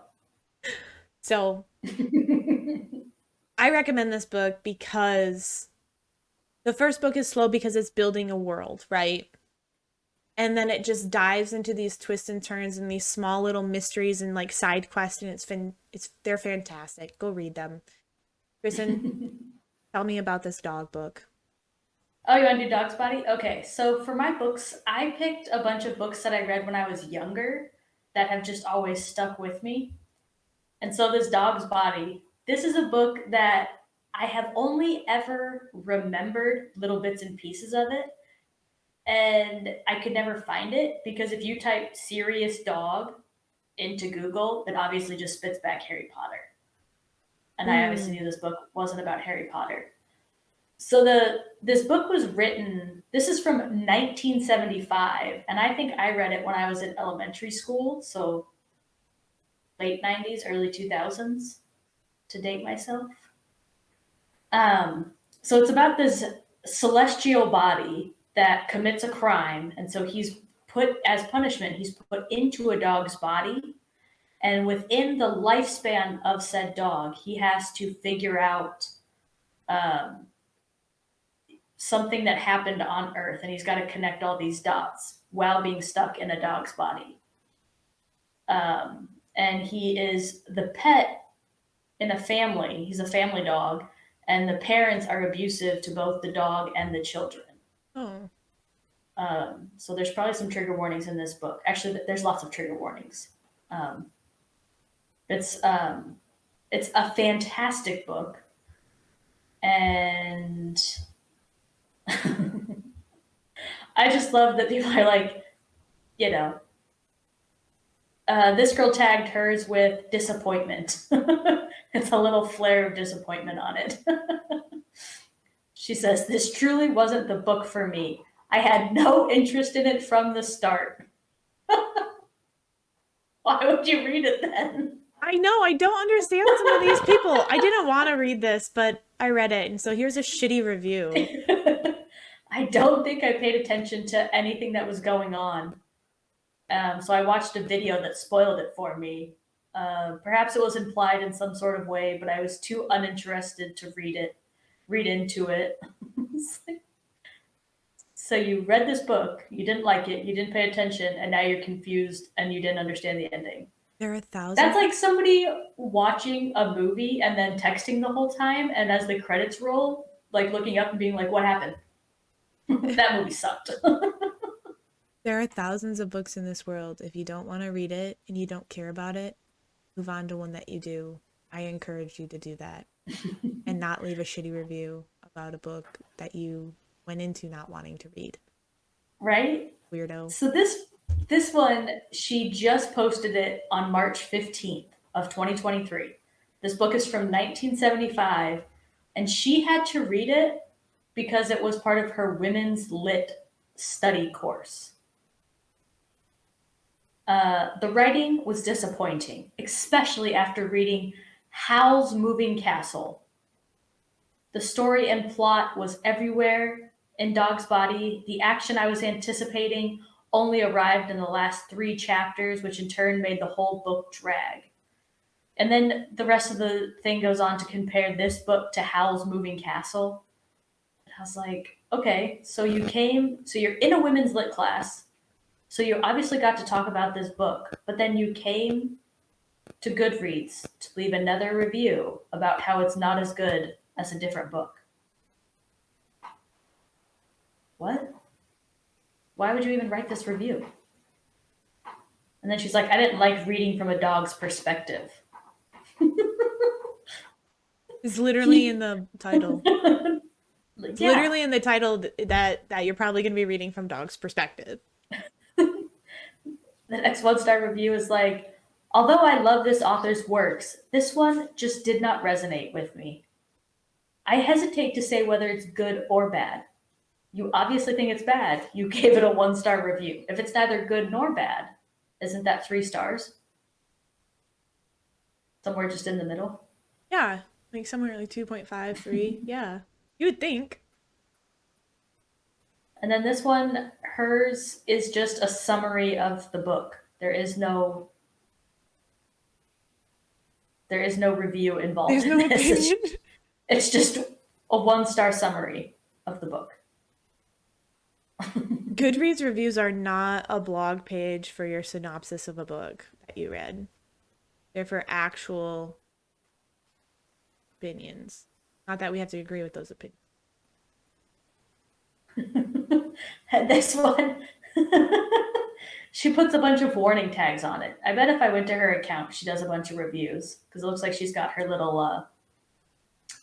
So I recommend this book because the first book is slow because it's building a world, right? And then it just dives into these twists and turns and these small little mysteries and like side quests, and they're fantastic. Go read them. Kristen, tell me about this dog book. Oh, you want to do Dog's Body? Okay, so for my books, I picked a bunch of books that I read when I was younger that have just always stuck with me. And so this Dog's Body, this is a book that I have only ever remembered little bits and pieces of it. And I could never find it because if you type serious dog into Google, it obviously just spits back Harry Potter. And I obviously knew this book wasn't about Harry Potter. So this book was written, this is from 1975, and I think I read it when I was in elementary school, so late 90s, early 2000s, to date myself. So it's about this celestial body that commits a crime, and so he's put, as punishment, he's put into a dog's body, and within the lifespan of said dog, he has to figure out something that happened on Earth, and he's got to connect all these dots while being stuck in a dog's body. And he is the pet in a family. He's a family dog, and the parents are abusive to both the dog and the children. Oh. So there's probably some trigger warnings in this book. Actually, there's lots of trigger warnings. It's a fantastic book, and I just love that people are like, this girl tagged hers with disappointment. It's a little flare of disappointment on it. She says, "This truly wasn't the book for me. I had no interest in it from the start." Why would you read it then? I know, I don't understand some of these people. I didn't want to read this, but I read it, and so here's a shitty review. I don't think I paid attention to anything that was going on. So I watched a video that spoiled it for me. Perhaps it was implied in some sort of way, but I was too uninterested to read into it. So you read this book, you didn't like it, you didn't pay attention, and now you're confused and you didn't understand the ending. There are thousands. That's like somebody watching a movie and then texting the whole time, and as the credits roll, like looking up and being like, "What happened?" That movie sucked. There are thousands of books in this world. If you don't want to read it and you don't care about it, move on to one that you do. I encourage you to do that and not leave a shitty review about a book that you went into not wanting to read. Right? Weirdo. So this one, she just posted it on March 15th of 2023. This book is from 1975, and she had to read it because it was part of her women's lit study course. The writing was disappointing, especially after reading Howl's Moving Castle. The story and plot was everywhere in Dog's Body. The action I was anticipating only arrived in the last 3 chapters, which in turn made the whole book drag. And then the rest of the thing goes on to compare this book to Howl's Moving Castle. And I was like, okay, so you're in a women's lit class, so you obviously got to talk about this book, but then you came to Goodreads to leave another review about how it's not as good as a different book. What? Why would you even write this review? And then she's like, I didn't like reading from a dog's perspective. It's literally in the title. It's Yeah. literally in the title that you're probably going to be reading from Dog's perspective. The next 1-star review is like, although I love this author's works, this one just did not resonate with me. I hesitate to say whether it's good or bad. You obviously think it's bad. You gave it a 1-star review. If it's neither good nor bad, isn't that 3 stars? Somewhere just in the middle. Yeah, like somewhere like 2.5, 3. Yeah, you would think. And then this one, hers is just a summary of the book. There is no review involved. There's no in this. opinion. It's just a 1-star summary of the book. Goodreads reviews are not a blog page for your synopsis of a book that you read. They're for actual opinions. Not that we have to agree with those opinions. And this one, she puts a bunch of warning tags on it. I bet if I went to her account, she does a bunch of reviews because it looks like she's got her little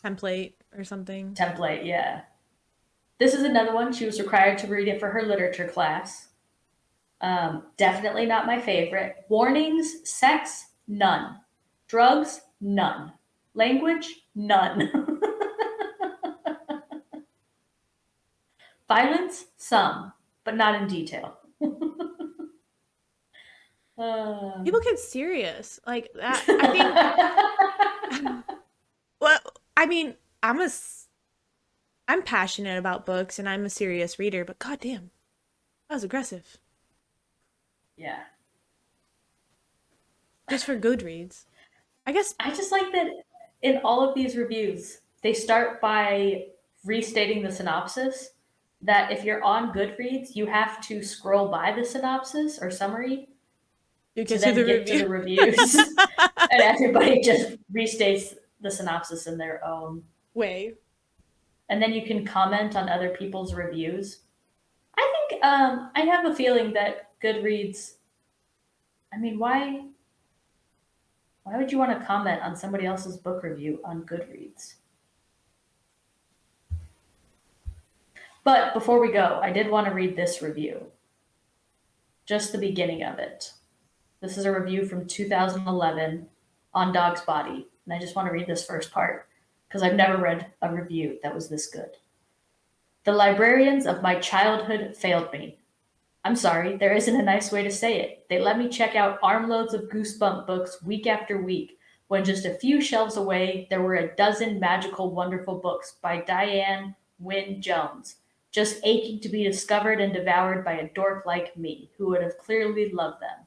Template or something. template. Yeah. This is another one. She was required to read it for her literature class. Definitely not my favorite. Warnings, sex, none. Drugs, none. Language, none. Violence, some, but not in detail. People get serious like that. I think. Well, I mean, I'm passionate about books and I'm a serious reader, but goddamn, that was aggressive. Yeah. Just for Goodreads, I guess. I just like that in all of these reviews, they start by restating the synopsis. That if you're on Goodreads, you have to scroll by the synopsis or summary You to get then to the get to review. the reviews. And everybody just restates the synopsis in their own. Way. And then you can comment on other people's reviews. I think I have a feeling that Goodreads. I mean, why would you want to comment on somebody else's book review on Goodreads? But before we go, I did want to read this review. Just the beginning of it. This is a review from 2011 on Dog's Body. And I just want to read this first part because I've never read a review that was this good. The librarians of my childhood failed me. I'm sorry, there isn't a nice way to say it. They let me check out armloads of Goosebump books week after week, when just a few shelves away, there were a dozen magical, wonderful books by Diane Wynne Jones, just aching to be discovered and devoured by a dork like me, who would have clearly loved them.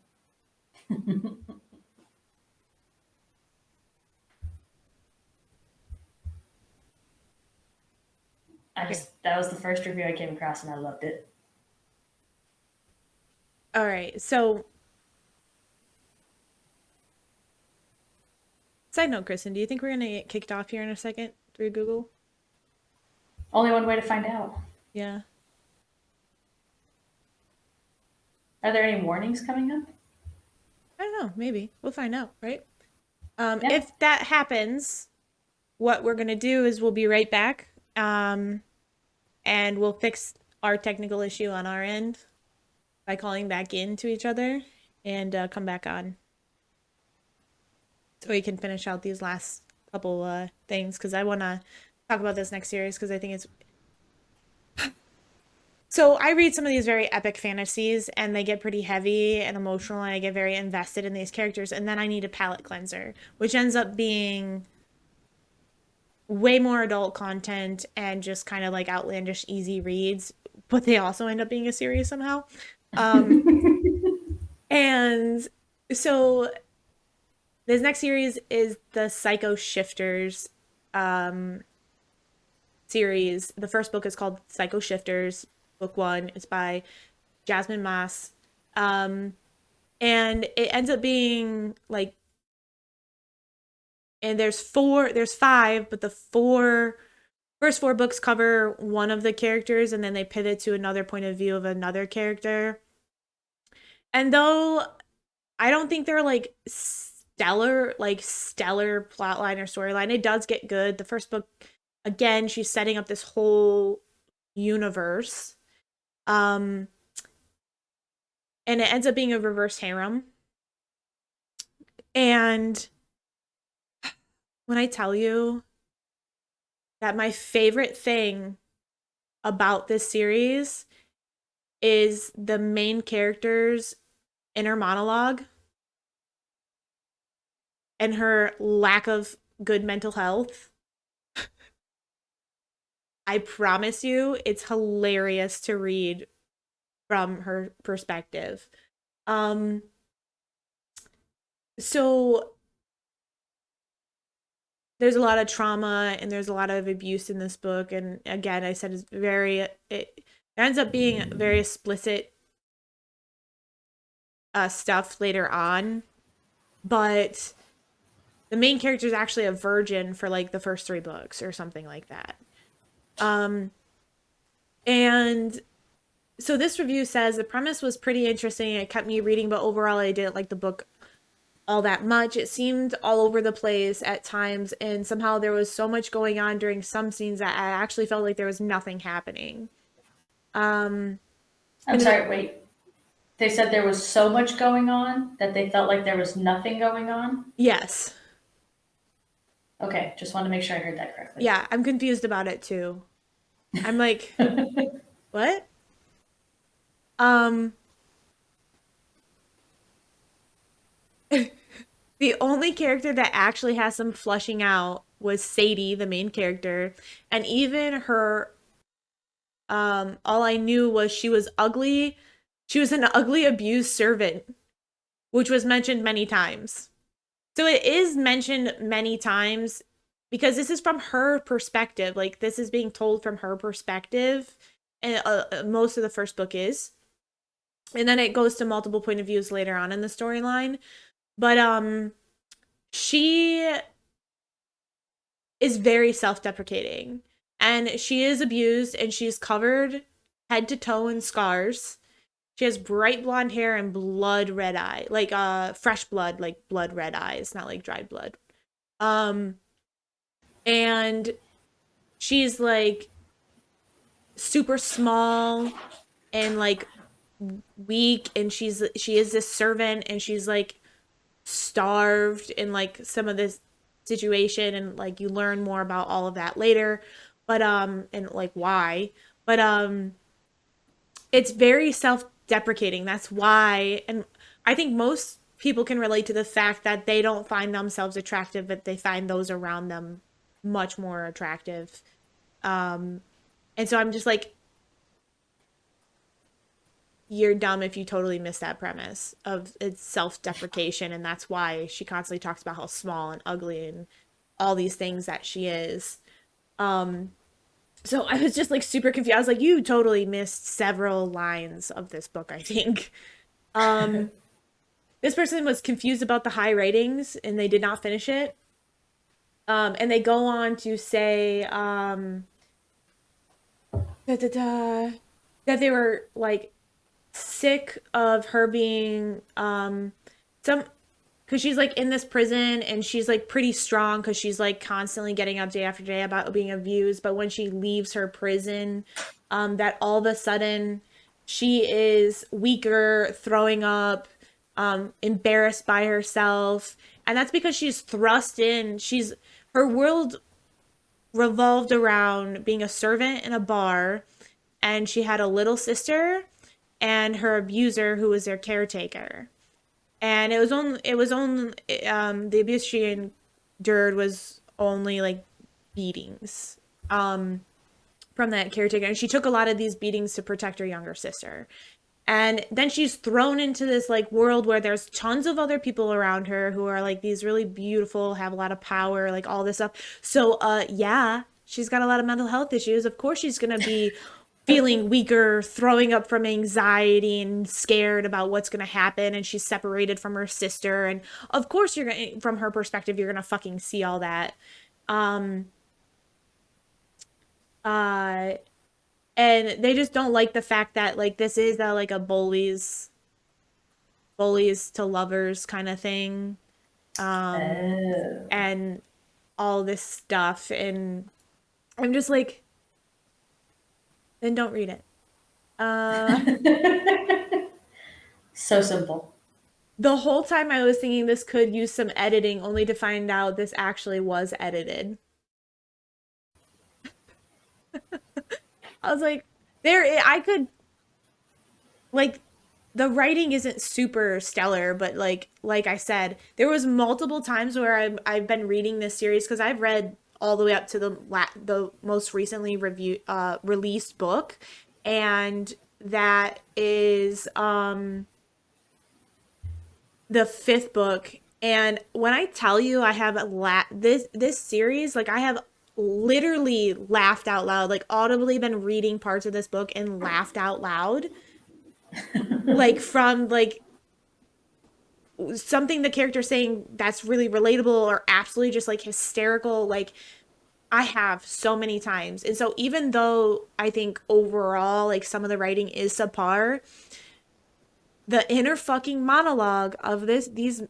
That was the first review I came across and I loved it. All right. So, side note, Kristen, do you think we're gonna get kicked off here in a second through Google? Only one way to find out. Yeah. Are there any warnings coming up? I don't know. Maybe we'll find out, right? Yeah. If that happens, what we're gonna do is we'll be right back, and we'll fix our technical issue on our end by calling back in to each other and come back on, so we can finish out these last couple things because I want to talk about this next series because I think it's. So I read some of these very epic fantasies and they get pretty heavy and emotional and I get very invested in these characters and then I need a palate cleanser, which ends up being way more adult content and just kind of like outlandish easy reads, but they also end up being a series somehow. And so this next series is the Psycho Shifters series. The first book is called Psycho Shifters. Book 1 is by Jasmine Moss. And it ends up being like, and there's 5, but the first 4 books cover one of the characters and then they pivot to another point of view of another character. And though I don't think they're like stellar plotline or storyline, it does get good. The first book again, she's setting up this whole universe. And it ends up being a reverse harem. And when I tell you that my favorite thing about this series is the main character's inner monologue and her lack of good mental health, I promise you it's hilarious to read from her perspective. So there's a lot of trauma and there's a lot of abuse in this book, and again, I said it ends up being very explicit stuff later on, but the main character is actually a virgin for like the first 3 books or something like that. And so this review says the premise was pretty interesting. It kept me reading, but overall I didn't like the book all that much. It seemed all over the place at times, and somehow there was so much going on during some scenes that I actually felt like there was nothing happening. I'm sorry, wait. They said there was so much going on that they felt like there was nothing going on? Yes. Okay, just wanted to make sure I heard that correctly. Yeah, I'm confused about it too. I'm like, what? The only character that actually has some flushing out was Sadie, the main character, and even her all I knew was she was ugly. She was an ugly abused servant, which was mentioned many times. So it is mentioned many times because this is from her perspective. Like, this is being told from her perspective, and most of the first book is. And then it goes to multiple point of views later on in the storyline. But she is very self-deprecating, and she is abused, and she's covered head to toe in scars. She has bright blonde hair and blood red eye, like fresh blood, like blood red eyes, not like dried blood. And she's like super small and like weak, and she is this servant, and she's like starved in like some of this situation, and like you learn more about all of that later, but and like why, but it's very self-deprecating. That's why, and I think most people can relate to the fact that they don't find themselves attractive, but they find those around them much more attractive. And so I'm just like, you're dumb if you totally miss that premise of its self-deprecation, and that's why she constantly talks about how small and ugly and all these things that she is. So I was just like super confused. I was like, you totally missed several lines of this book, I think. This person was confused about the high ratings and they did not finish it. And they go on to say that they were like sick of her being because she's like in this prison and she's like pretty strong because she's like constantly getting up day after day about being abused, but when she leaves her prison, that all of a sudden she is weaker, throwing up, embarrassed by herself, and that's because she's thrust in. Her world revolved around being a servant in a bar, and she had a little sister and her abuser who was their caretaker. And the abuse she endured was only like beatings from that caretaker. And she took a lot of these beatings to protect her younger sister. And then she's thrown into this like world where there's tons of other people around her who are like these really beautiful, have a lot of power, like all this stuff. So yeah, she's got a lot of mental health issues. Of course she's gonna be feeling weaker, throwing up from anxiety and scared about what's going to happen, and she's separated from her sister, and of course you're going to, from her perspective, you're going to fucking see all that. And they just don't like the fact that like this is like a bullies to lovers kind of thing. And all this stuff, and I'm just like, then don't read it. So simple. The whole time I was thinking this could use some editing, only to find out this actually was edited. I was like, I could, like, the writing isn't super stellar, but like I said, there was multiple times where I've been reading this series because I've read all the way up to the most recently released book, and that is the fifth book. And when I tell you I have this series, like I have literally laughed out loud, like audibly been reading parts of this book and laughed out loud, like from like something the character saying that's really relatable or absolutely just like hysterical, like I have so many times. And so even though I think overall like some of the writing is subpar, the inner fucking monologue of these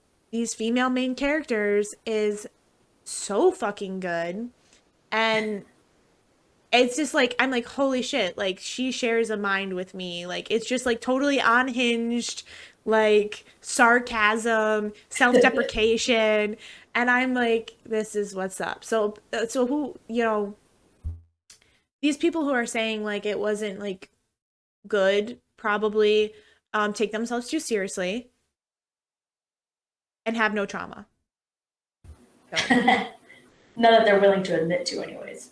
female main characters is so fucking good. And it's just like I'm like, holy shit, like she shares a mind with me. Like it's just like totally unhinged, like sarcasm, self-deprecation, and I'm like, this is what's up. So who, these people who are saying like it wasn't like good probably take themselves too seriously and have no trauma. So. None that they're willing to admit to, anyways.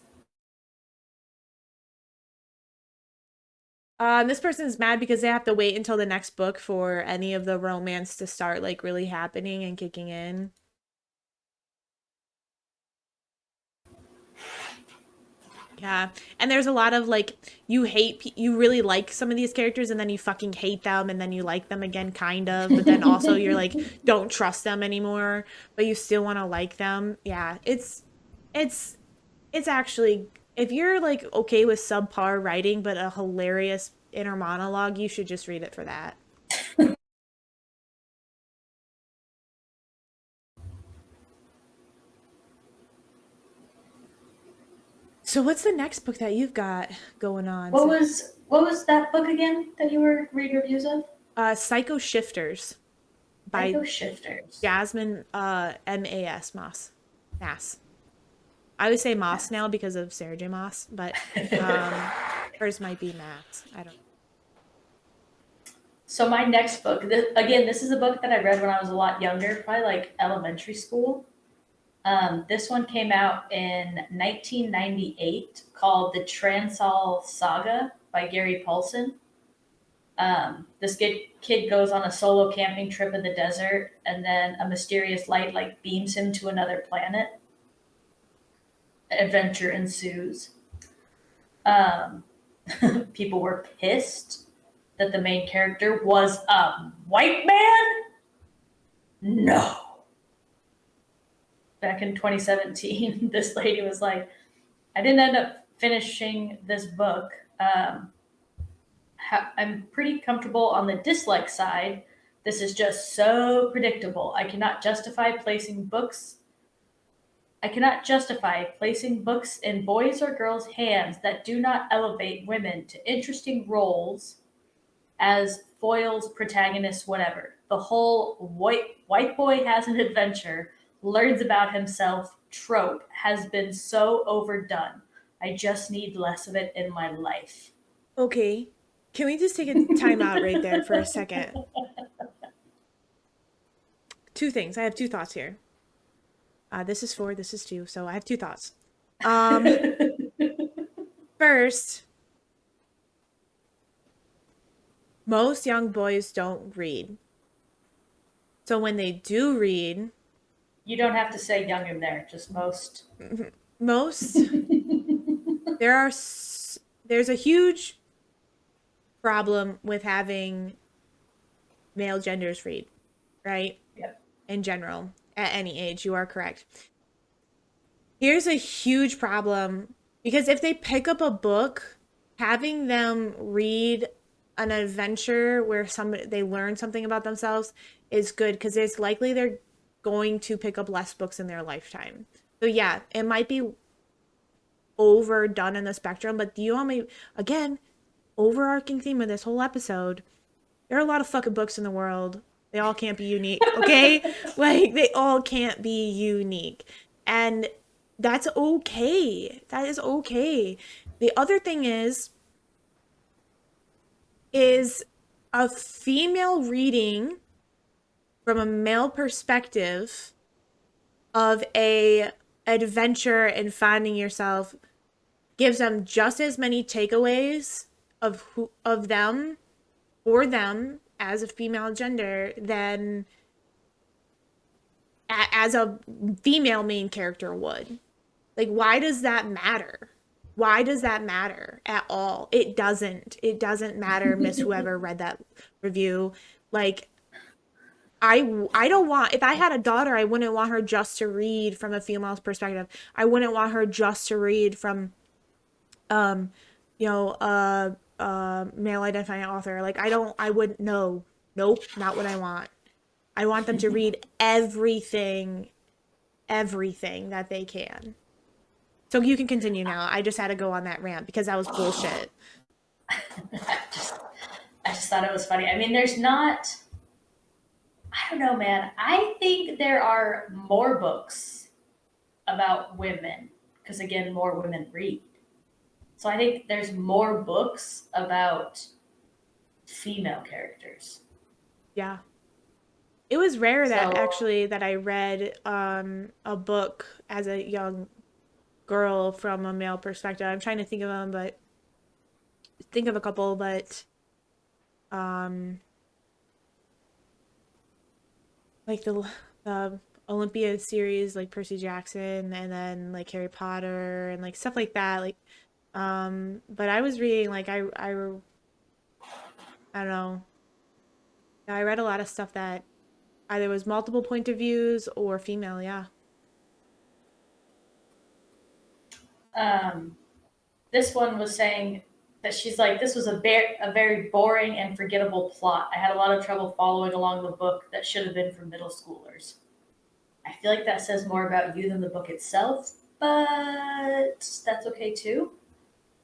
This person's mad because they have to wait until the next book for any of the romance to start like really happening and kicking in. Yeah, and there's a lot of like you really like some of these characters and then you fucking hate them and then you like them again kind of, but then also you're like don't trust them anymore, but you still want to like them. Yeah, it's actually, if you're like okay with subpar writing but a hilarious inner monologue, you should just read it for that. So what's the next book that you've got going on? What was that book again that you were reading reviews of? Psycho Shifters by Psycho Shifters. Jasmine M.A.S. Moss. Mass. I would say Moss now because of Sarah J. Moss, but hers might be Mass. I don't know. So my next book, this is a book that I read when I was a lot younger, probably like elementary school. This one came out in 1998 called The Transall Saga by Gary Paulson. This kid goes on a solo camping trip in the desert, and then a mysterious light like beams him to another planet. Adventure ensues. People were pissed that the main character was a white man? No. Back in 2017, this lady was like, I didn't end up finishing this book. I'm pretty comfortable on the dislike side. This is just so predictable. I cannot justify placing books in boys' or girls' hands that do not elevate women to interesting roles as foils, protagonists, whatever. The whole white boy has an adventure, learns about himself trope has been so overdone. I just need less of it in my life. Okay. Can we just take a time out right there for a second? Two things. I have two thoughts here. This is 4, this is 2, so I have two thoughts. First, most young boys don't read. So when they do read... You don't have to say young in there, just most. Most. There's a huge problem with having male genders read, right? Yep. In general, at any age, you are correct. Here's a huge problem, because if they pick up a book, having them read an adventure where they learn something about themselves is good, because it's likely they're going to pick up less books in their lifetime. So yeah, it might be overdone in the spectrum. But do you want me, again, overarching theme of this whole episode, there are a lot of fucking books in the world. They all can't be unique, okay? Like, they all can't be unique. And that's okay. That is okay. The other thing is a female reading from a male perspective of a adventure and finding yourself gives them just as many takeaways of them or them as a female gender than as a female main character would. Like, why does that matter? Why does that matter at all? It doesn't. It doesn't matter, Miss whoever read that review. Like, I don't want, if I had a daughter, I wouldn't want her just to read from a female's perspective. I wouldn't want her just to read from, male identifying author. Like, no, nope, not what I want. I want them to read everything that they can. So you can continue now. I just had to go on that rant because that was bullshit. I just thought it was funny. I mean, there's not, I don't know, man. I think there are more books about women because, again, more women read. So I think there's more books about female characters. Yeah. It was rare that I read a book as a young girl from a male perspective. I'm trying to think of a couple, but like the Olympia series, like Percy Jackson, and then like Harry Potter and like stuff like that. Like, but I was reading like I don't know. I read a lot of stuff that either was multiple point of views or female. Yeah. This one was saying that she's like, this was a very boring and forgettable plot. I had a lot of trouble following along the book that should have been for middle schoolers. I feel like that says more about you than the book itself, but that's okay too.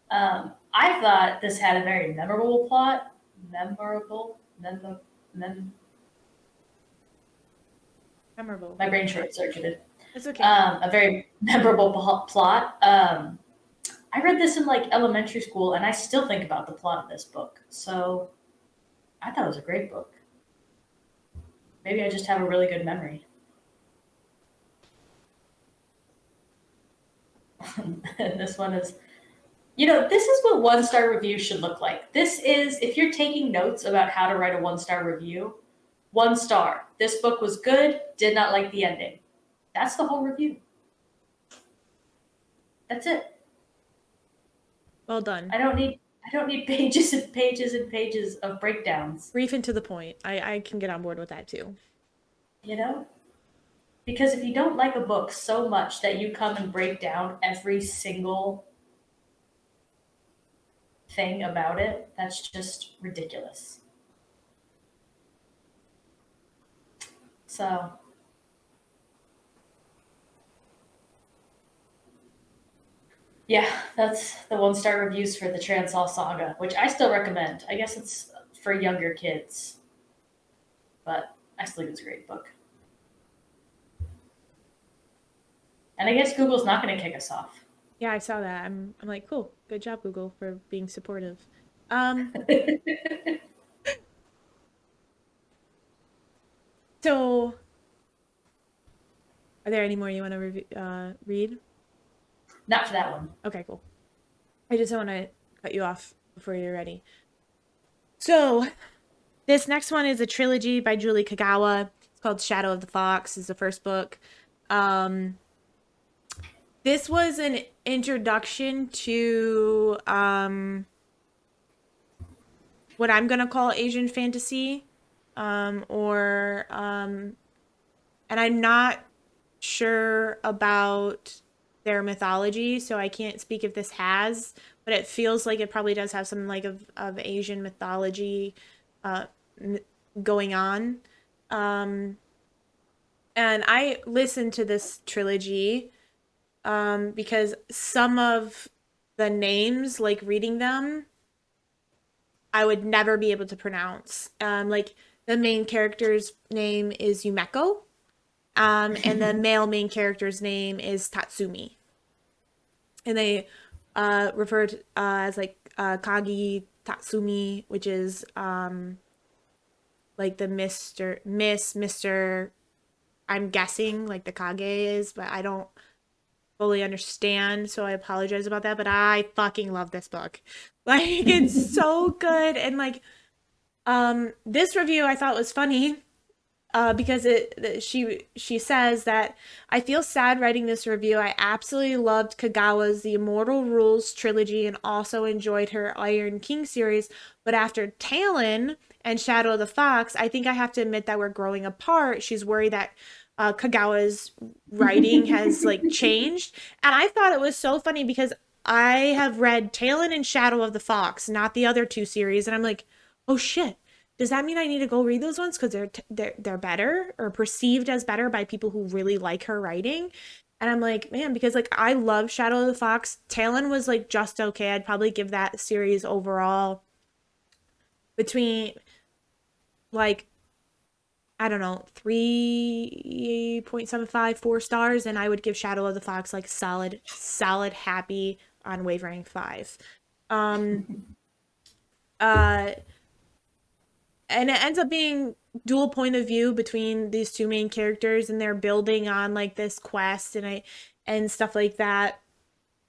I thought this had a very memorable plot. Memorable. My brain short-circuited. It's okay. A very memorable plot. I read this in like elementary school, and I still think about the plot of this book. So I thought it was a great book. Maybe I just have a really good memory. And this one is, this is what 1-star review should look like. This is, if you're taking notes about how to write a 1-star review, 1 star. This book was good, did not like the ending. That's the whole review. That's it. Well done. I don't need pages and pages and pages of breakdowns. Brief and to the point. I can get on board with that too. Because if you don't like a book so much that you come and break down every single thing about it, that's just ridiculous. So yeah, that's the 1-star reviews for the Transall Saga, which I still recommend. I guess it's for younger kids, but I still think it's a great book. And I guess Google's not going to kick us off. Yeah, I saw that. I'm like, cool. Good job, Google, for being supportive. So, are there any more you want to read? Not for that one. Okay, cool. I just don't want to cut you off before you're ready. So, this next one is a trilogy by Julie Kagawa. It's called Shadow of the Fox. It's the first book. This was an introduction to what I'm gonna call Asian fantasy, and I'm not sure about their mythology, so I can't speak if this has, but it feels like it probably does have some like of Asian mythology going on. And I listened to this trilogy because some of the names, like reading them, I would never be able to pronounce. Like the main character's name is Yumeko, and the male main character's name is Tatsumi, and they referred as like Kagi Tatsumi, which is like the Mister. I'm guessing like the Kage is, but I don't fully understand, so I apologize about that. But I fucking love this book. Like it's so good, and like this review I thought was funny because she says that I feel sad writing this review. I absolutely loved Kagawa's The Immortal Rules trilogy and also enjoyed her Iron King series, but after Talon and Shadow of the Fox, I think I have to admit that we're growing apart. She's worried that Kagawa's writing has like changed, and I thought it was so funny because I have read Talon and Shadow of the Fox, not the other two series, and I'm like, oh shit. Does that mean I need to go read those ones because they're better or perceived as better by people who really like her writing? And I'm like, man, because like I love Shadow of the Fox. Talon was like just okay. I'd probably give that series overall between like I don't know 3.75 4 stars, and I would give Shadow of the Fox like solid happy unwavering 5. And it ends up being dual point of view between these two main characters, and they're building on like this quest and stuff like that.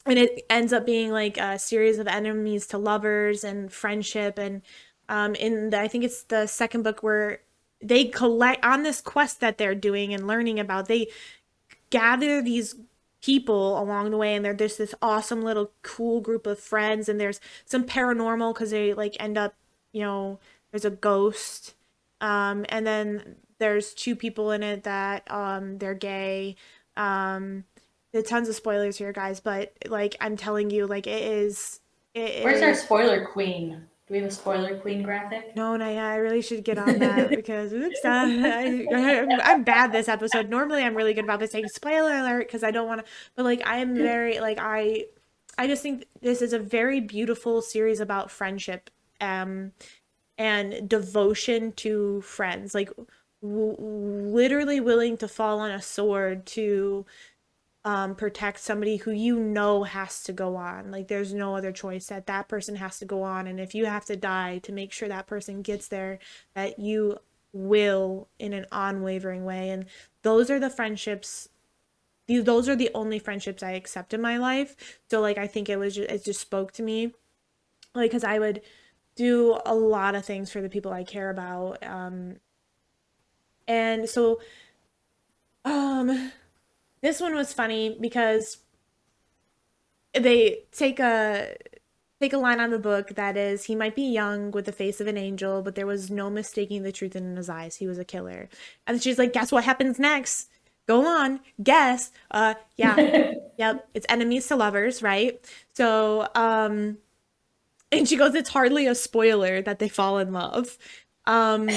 And it ends up being like a series of enemies to lovers and friendship. And I think it's the second book where they collect on this quest that they're doing and learning about. They gather these people along the way, and they're just this awesome little cool group of friends. And there's some paranormal because they like end up, there's a ghost, and then there's two people in it that they're gay. There's tons of spoilers here, guys, but like I'm telling you, like Where's our spoiler queen? Do we have a spoiler queen graphic? No, and I really should get on that because oops, I'm bad this episode. Normally I'm really good about this saying spoiler alert because I don't want to, but like I am very like I just think this is a very beautiful series about friendship. And devotion to friends, like literally willing to fall on a sword to protect somebody who has to go on. Like there's no other choice, that person has to go on, and if you have to die to make sure that person gets there, that you will in an unwavering way. And those are the friendships. Those are the only friendships I accept in my life. So like I think it just spoke to me, like because I would do a lot of things for the people I care about. And so this one was funny because they take a line on the book that is, he might be young with the face of an angel, but there was no mistaking the truth in his eyes. He was a killer. And she's like, guess what happens next? Go on, guess. Yeah. Yep. It's enemies to lovers, right? So, and she goes, it's hardly a spoiler that they fall in love. And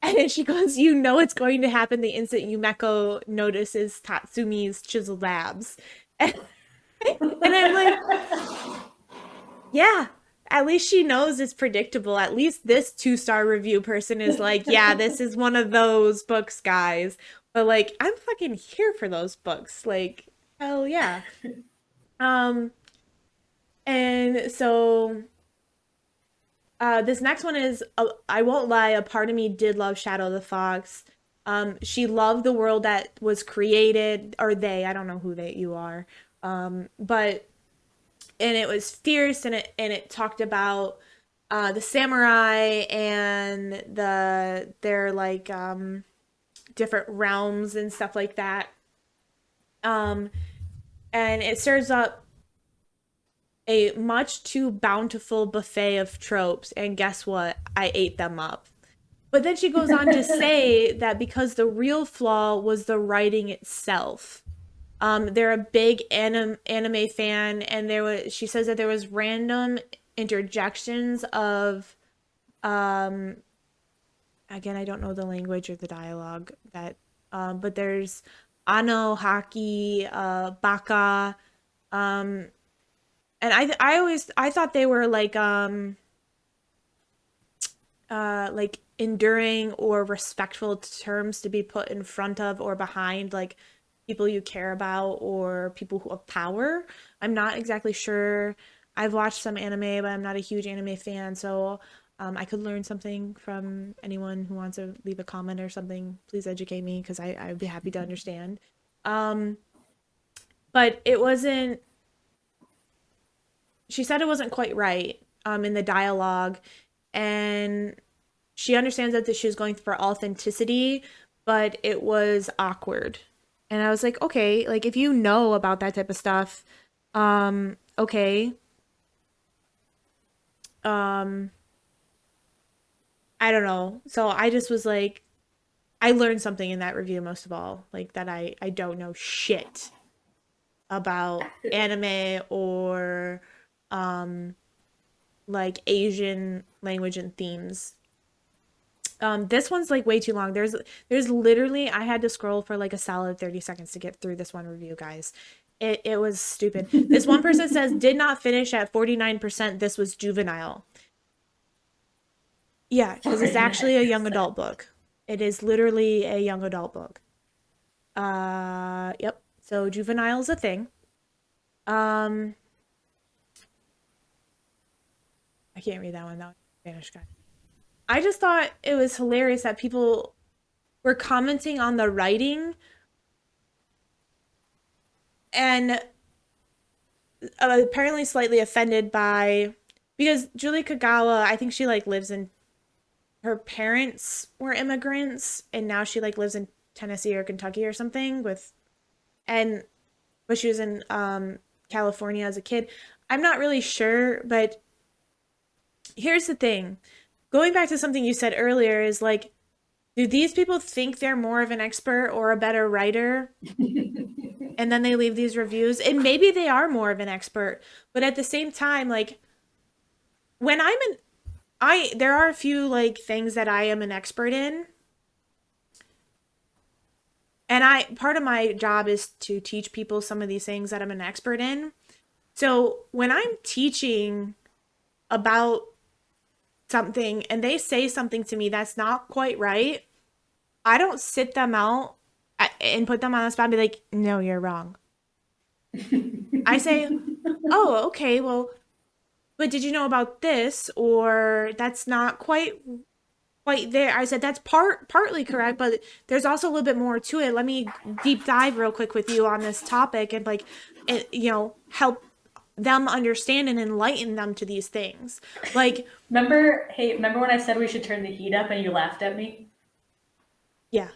then she goes, it's going to happen the instant Yumeko notices Tatsumi's chiseled abs. And I'm like, yeah, at least she knows it's predictable. At least this 2-star review person is like, yeah, this is one of those books, guys. But like, I'm fucking here for those books. Like, hell yeah. And so this next one is, I won't lie, a part of me did love Shadow of the Fox. She loved the world that was created, or I don't know who you are. But, and it was fierce, and it talked about the samurai and their like different realms and stuff like that. And it serves up a much too bountiful buffet of tropes, and guess what? I ate them up. But then she goes on to say that because the real flaw was the writing itself. They're a big anime fan, and she says that there was random interjections of again, I don't know the language or the dialogue that but there's Ano Haki, Baka, and I thought they were like enduring or respectful terms to be put in front of or behind like people you care about or people who have power. I'm not exactly sure. I've watched some anime, but I'm not a huge anime fan, so I could learn something from anyone who wants to leave a comment or something. Please educate me because I'd be happy to understand. Um, but it wasn't, she said it wasn't quite right in the dialogue, and she understands that she was going for authenticity, but it was awkward. And I was like, okay, like if you know about that type of stuff, okay. Um, I don't know. So I just was like, I learned something in that review most of all, like that I don't know shit about anime or um like Asian language and themes. This one's like way too long. There's literally I had to scroll for like a solid 30 seconds to get through this one review, guys. It was stupid. This one person says did not finish at 49%. This was juvenile. Yeah, because it's actually a young adult book. It is literally a young adult book. Yep. So juvenile is a thing. Um, I can't read that one. That was a Spanish guy. I just thought it was hilarious that people were commenting on the writing and apparently slightly offended by because Julie Kagawa, I think she like lives in her parents were immigrants and now she like lives in Tennessee or Kentucky or something with and but she was in California as a kid. I'm not really sure, but here's the thing. Going back to something you said earlier is like, do these people think they're more of an expert or a better writer? And then they leave these reviews and maybe they are more of an expert, but at the same time, like when there are a few like things that I am an expert in. And part of my job is to teach people some of these things that I'm an expert in. So when I'm teaching about something and they say something to me that's not quite right, I don't sit them out and put them on the spot and be like, no, you're wrong. I say, oh, okay, well, but did you know about this? Or that's not quite there. I said that's partly correct, but there's also a little bit more to it. Let me deep dive real quick with you on this topic and like, help them understand and enlighten them to these things. Like, remember when I said we should turn the heat up and you laughed at me? yeah.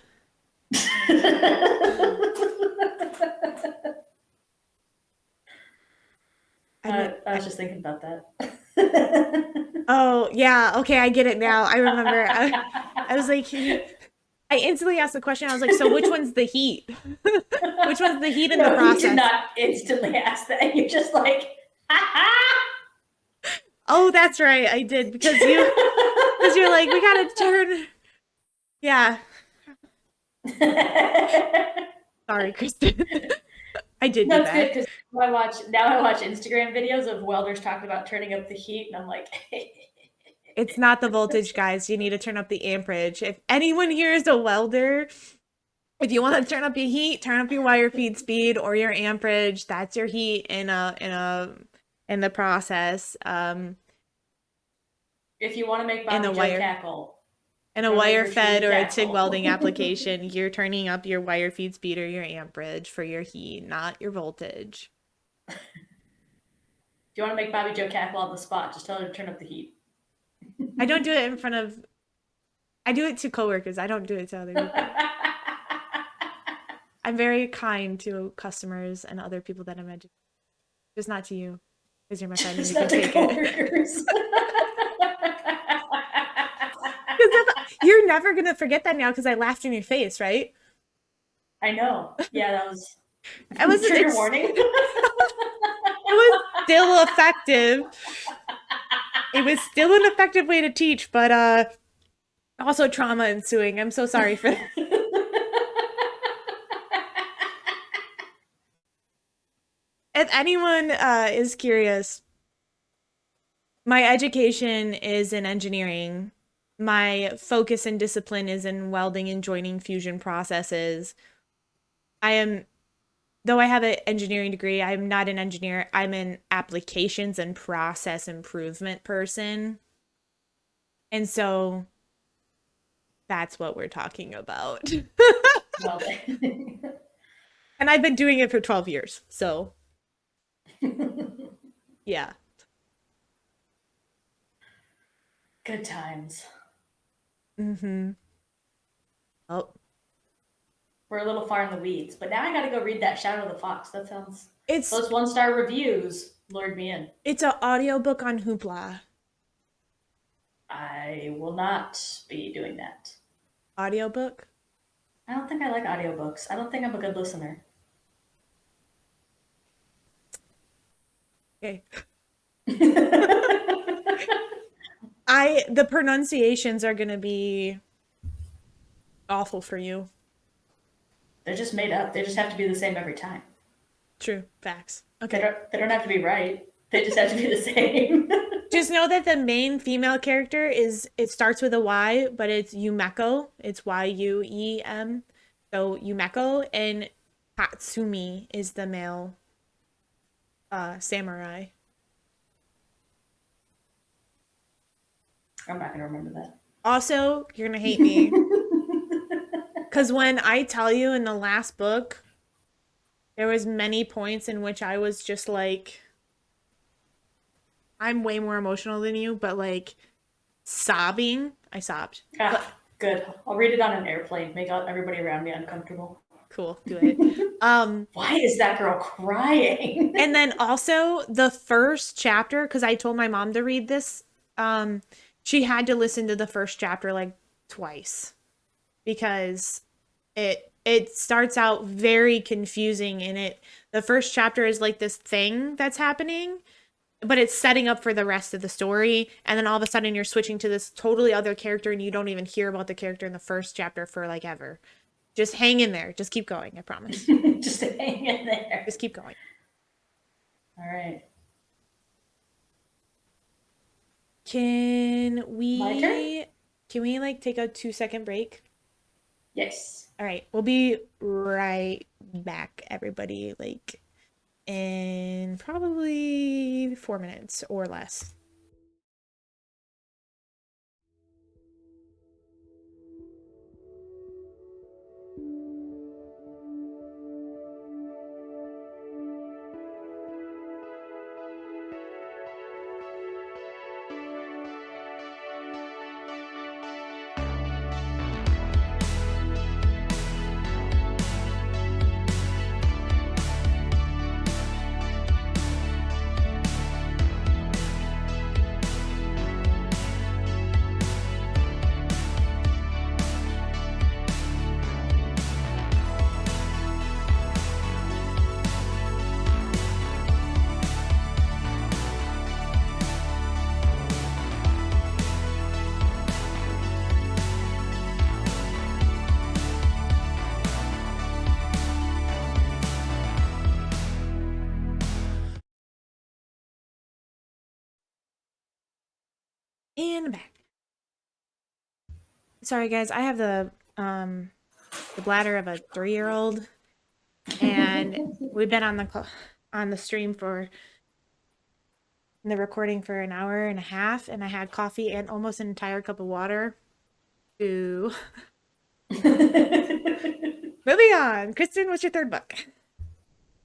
I was just thinking about that. Oh, yeah. Okay, I get it now. I remember. I was like, I instantly asked the question. I was like, so which one's the heat? Which one's the heat in the process? You did not instantly ask that. You're just like, oh, that's right. I did because you're like, we gotta turn. Yeah. Sorry, Kristen. I did do no, it's that. good because now I watch Instagram videos of welders talking about turning up the heat, and I'm like, it's not the voltage, guys. You need to turn up the amperage. If anyone here is a welder, if you want to turn up your heat, turn up your wire feed speed or your amperage. That's your heat in the process. If you want to make Bobby Joe cackle. In a wire fed or a TIG welding application, you're turning up your wire feed speed or your amperage for your heat, not your voltage. If you want to make Bobby Joe cackle on the spot, just tell her to turn up the heat. I don't do it in front of. I do it to coworkers. I don't do it to other people. I'm very kind to customers and other people that I'm educating. Just not to you, because you're my friend and you can take it. You're never gonna forget that now because I laughed in your face, right? I know. Yeah, that was. I was trigger warning. It was still effective. It was still an effective way to teach, but also trauma ensuing. I'm so sorry for that. if anyone is curious, my education is in engineering. My focus and discipline is in welding and joining fusion processes. Though I have an engineering degree, I'm not an engineer. I'm an applications and process improvement person. And so that's what we're talking about. Well, And I've been doing it for 12 years. So, yeah. good times. Mm-hmm. Oh, We're a little far in the weeds, but now I gotta go read that Shadow of the Fox. That sounds. it's Those 1-star reviews lured me in. it's an audiobook on Hoopla. I will not be doing that. Audiobook? I don't think I like audiobooks. I don't think I'm a good listener. Okay. The pronunciations are gonna be awful for you. They're just made up. They just have to be the same every time. True. Facts. They Okay. don't have to be right. They just have to be the same. Just know that the main female character it starts with a Y, but it's Yumeko. It's Yuem. So Yumeko, and Tatsumi is the male samurai. I'm not gonna remember that. Also, you're gonna hate me. Because when I tell you in the last book, there was many points in which I was just like, I'm way more emotional than you, but like sobbing. I sobbed. Ah, good. I'll read it on an airplane. Make everybody around me uncomfortable. Cool, do it. Why is that girl crying? And then also the first chapter, because I told my mom to read this, she had to listen to the first chapter like twice because it starts out very confusing, and the first chapter is like this thing that's happening, but it's setting up for the rest of the story, and then all of a sudden you're switching to this totally other character and you don't even hear about the character in the first chapter for like ever. Just hang in there. Just keep going, I promise. Just hang in there. Just keep going. All right. Can My turn? we like take a 2-second break? Yes. All right, we'll be right back, everybody, like in probably 4 minutes or less. And back. Sorry guys, I have the bladder of a 3-year-old, and we've been on the stream for the recording for an hour and a half, and I had coffee and almost an entire cup of water. Ooh. Moving on. Kristen, what's your third book?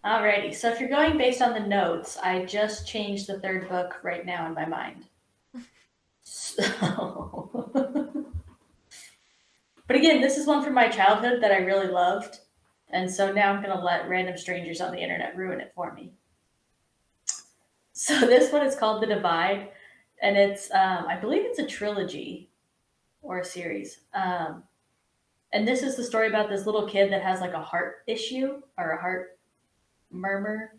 Alrighty. So if you're going based on the notes, I just changed the third book right now in my mind. So, but again, this is one from my childhood that I really loved, and so now I'm gonna let random strangers on the internet ruin it for me. So this one is called The Divide, and it's I believe it's a trilogy or a series. And this is the story about this little kid that has like a heart issue or a heart murmur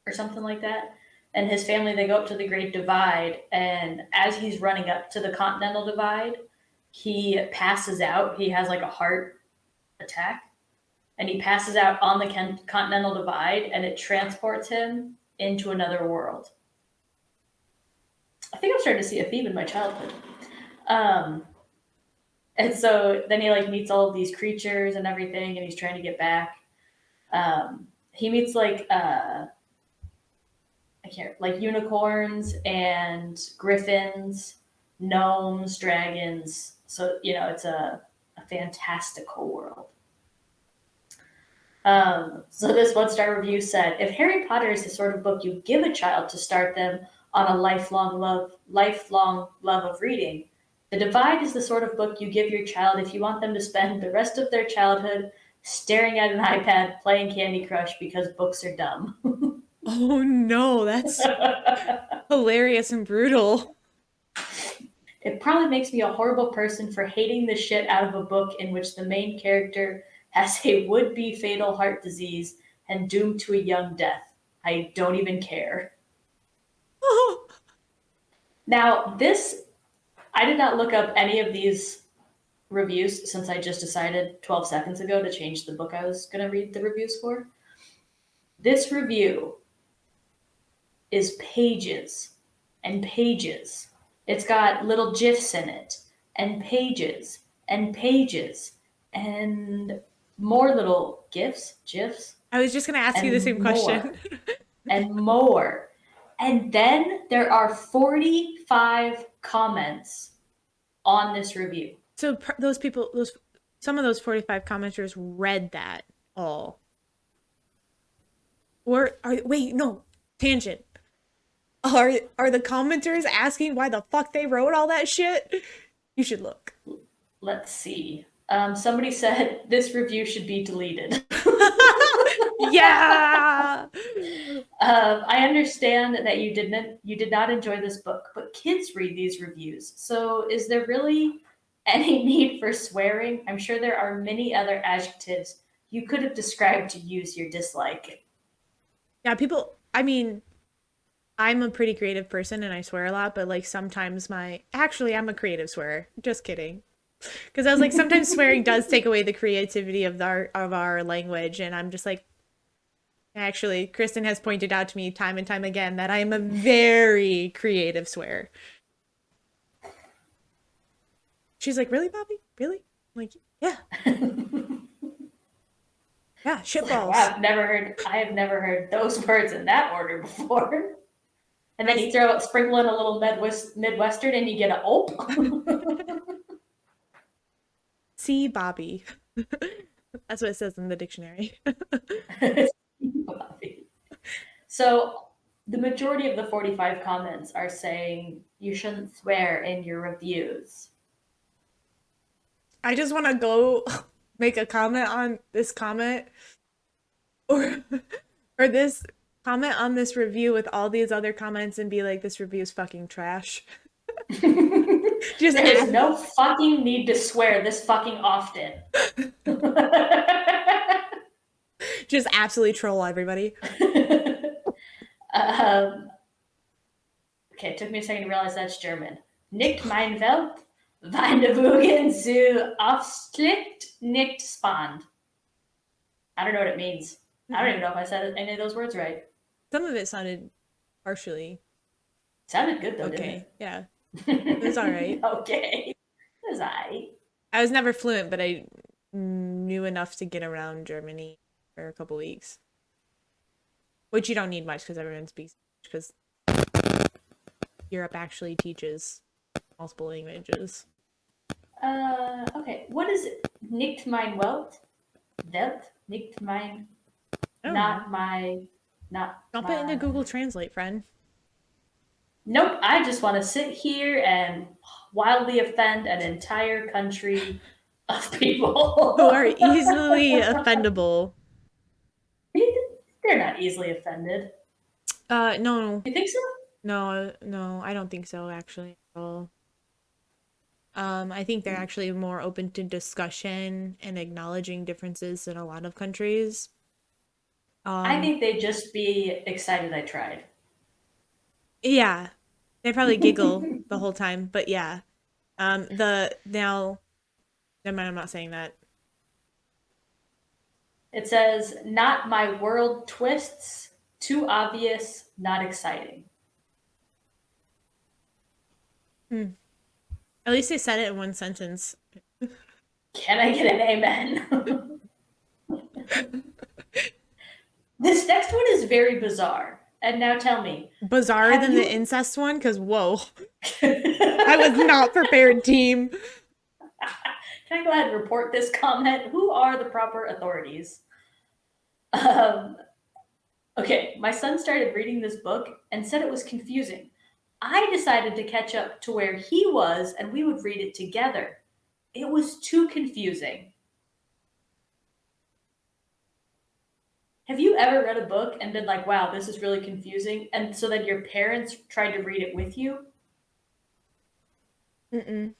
or something like that. And his family, they go up to the Great Divide, and as he's running up to the Continental Divide, he passes out. He has like a heart attack, and he passes out on the Continental Divide, and it transports him into another world. I think I'm starting to see a theme in my childhood. And so then he like meets all of these creatures and everything, and he's trying to get back. He meets like unicorns and griffins, gnomes, dragons. So it's a fantastical world. So this 1-star review said, if Harry Potter is the sort of book you give a child to start them on a lifelong love of reading, The Divide is the sort of book you give your child if you want them to spend the rest of their childhood staring at an iPad playing Candy Crush because books are dumb. Oh no, that's hilarious and brutal. It probably makes me a horrible person for hating the shit out of a book in which the main character has a would-be fatal heart disease and doomed to a young death. I don't even care. Now, I did not look up any of these reviews since I just decided 12 seconds ago to change the book I was going to read the reviews for. This review is pages and pages. It's got little GIFs in it, and pages and pages, and more little GIFs. I was just going to ask you the same question. And more. And then there are 45 comments on this review. So some of those 45 commenters read that all. Tangent. Are the commenters asking why the fuck they wrote all that shit? You should look. Let's see. Somebody said this review should be deleted. Yeah. I understand that you did not enjoy this book, but kids read these reviews. So is there really any need for swearing? I'm sure there are many other adjectives you could have described to use your dislike. Yeah, I'm a pretty creative person and I swear a lot, but like sometimes I'm a creative swearer. Just kidding. Because I was like, sometimes swearing does take away the creativity of our language, and I'm just like, actually, Kristen has pointed out to me time and time again that I am a very creative swearer. She's like, really, Bobby? Really? I'm like, yeah. Yeah, shitballs. Wow, I have never heard those words in that order before. And then you sprinkle in a little Midwestern and you get an ope. See, Bobby. That's what it says in the dictionary. So the majority of the 45 comments are saying you shouldn't swear in your reviews. I just want to go make a comment on this comment or this comment on this review with all these other comments and be like, this review is fucking trash. There's no fucking need to swear this fucking often. Just absolutely troll everybody. Okay, it took me a second to realize that's German. Nicht mein Welt, Weindewogen zu Aufschlicht nicht spannend. I don't know what it means. I don't even know if I said any of those words right. Some of it sounded partially. Sounded good though, okay. Didn't it? Yeah. It was all right. Okay. It was all right. I was never fluent, but I knew enough to get around Germany for a couple weeks. Which you don't need much because everyone speaks, because Europe actually teaches multiple languages. Okay. What is it? Nicht mein Welt? Nicht mein... Not my... Dump it into Google Translate, friend. Nope, I just want to sit here and wildly offend an entire country of people. Who are easily offendable. They're not easily offended. No. You think so? No, I don't think so, actually, at all. I think they're actually more open to discussion and acknowledging differences in a lot of countries. I think they'd just be excited I tried. Yeah. They probably giggle the whole time, but yeah. Never mind, I'm not saying that. It says, "Not my world twists, too obvious, not exciting." At least they said it in one sentence. Can I get an amen? This next one is very bizarre. And now tell me. Bizarre Have than you- the incest one, because whoa. I was not prepared, team. Can I go ahead and report this comment? Who are the proper authorities? Okay, my son started reading this book and said it was confusing. I decided to catch up to where he was and we would read it together. It was too confusing. Have you ever read a book and been like, wow, this is really confusing? And so then your parents tried to read it with you? Mm-mm.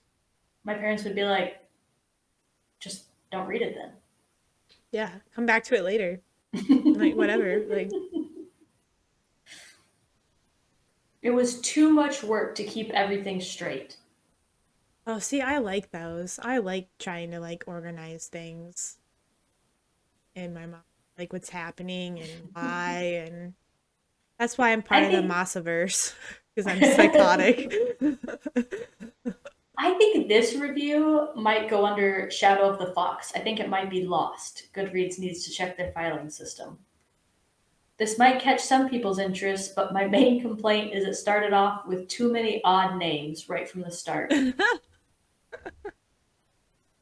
My parents would be like, just don't read it then. Yeah, come back to it later. Like, whatever. Like, It was too much work to keep everything straight. oh, see, I like those. I like trying to like organize things in my mind, like what's happening and why, and that's why I'm part I of the think- Massaverse because I'm psychotic. I think this review might go under Shadow of the Fox. I think it might be lost. Goodreads needs to check their filing system. This might catch some people's interest, but my main complaint is it started off with too many odd names right from the start.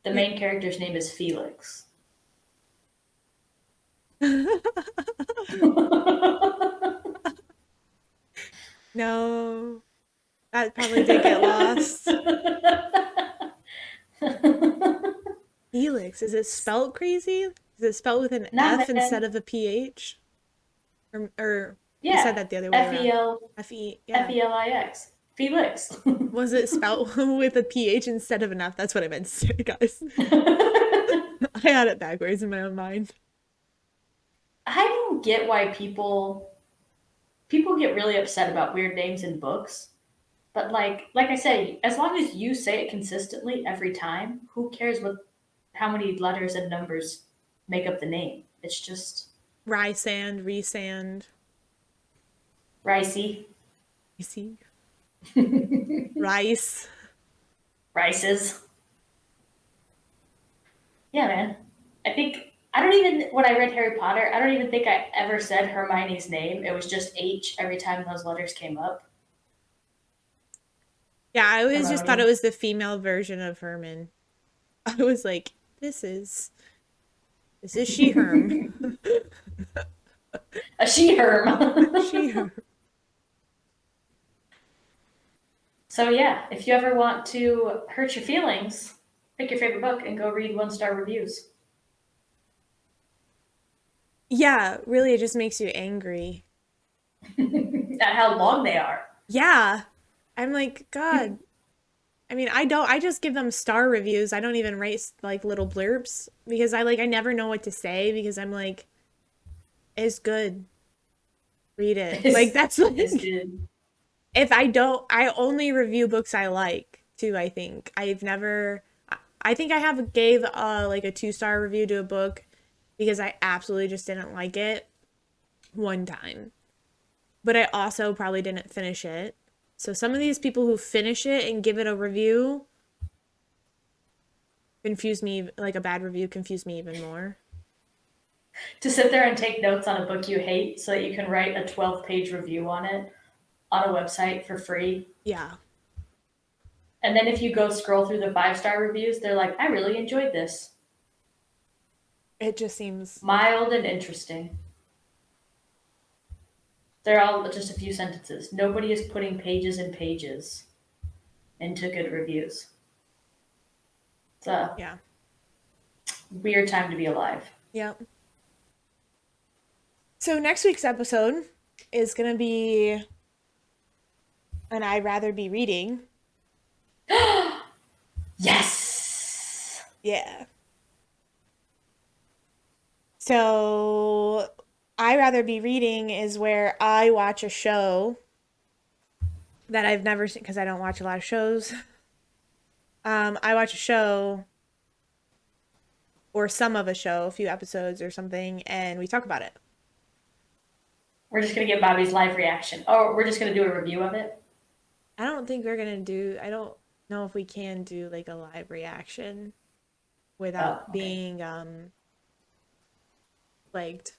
The main character's name is Felix. No, that probably did get lost. Felix, is it spelled crazy? Is it spelled with an Nah, F man. instead of a PH? Or you Yeah, said that the other way around. F-E-L, F-E, yeah. F-E-L-I-X. Felix. Was it spelled with a PH instead of an F? That's what I meant to say, guys. I had it backwards in my own mind. I don't get why people get really upset about weird names in books. But like I say, as long as you say it consistently every time, who cares how many letters and numbers make up the name? It's just Rysand, Resand, ricey. Ricey, Rice. Rices. Yeah, man. When I read Harry Potter, I don't even think I ever said Hermione's name. It was just H every time those letters came up. Yeah, I always just thought Hermione. it was the female version of Herman. I was like, this is she Herm. A she-herm. She Herm. So yeah, if you ever want to hurt your feelings, pick your favorite book and go read 1-star reviews. Yeah, really, it just makes you angry. At how long they are. Yeah. I'm like, God. I mean, I just give them star reviews. I don't even write like little blurbs because I never know what to say because I'm like, it's good. Read it. Like that's what It's good. if I only review books I like too, I think. I think I gave like a 2-star review to a book because I absolutely just didn't like it one time. But I also probably didn't finish it. So some of these people who finish it and give it a review confuse me, like a bad review confuse me even more. To sit there and take notes on a book you hate so that you can write a 12-page review on it on a website for free. Yeah. And then if you go scroll through the 5-star reviews, they're like, I really enjoyed this. It just seems Mild and interesting. They're all just a few sentences. Nobody is putting pages and pages into good reviews. It's a yeah. weird time to be alive. Yep. So next week's episode is going to be an I'd rather be reading. Yes! Yeah. So I rather be reading is where I watch a show that I've never seen because I don't watch a lot of shows. I watch a show or some of a show, a few episodes or something, and we talk about it. We're just gonna get Bobby's live reaction. Oh, we're just gonna do a review of it. I don't think we're gonna do. I don't know if we can do like a live reaction without Oh, okay. being flagged.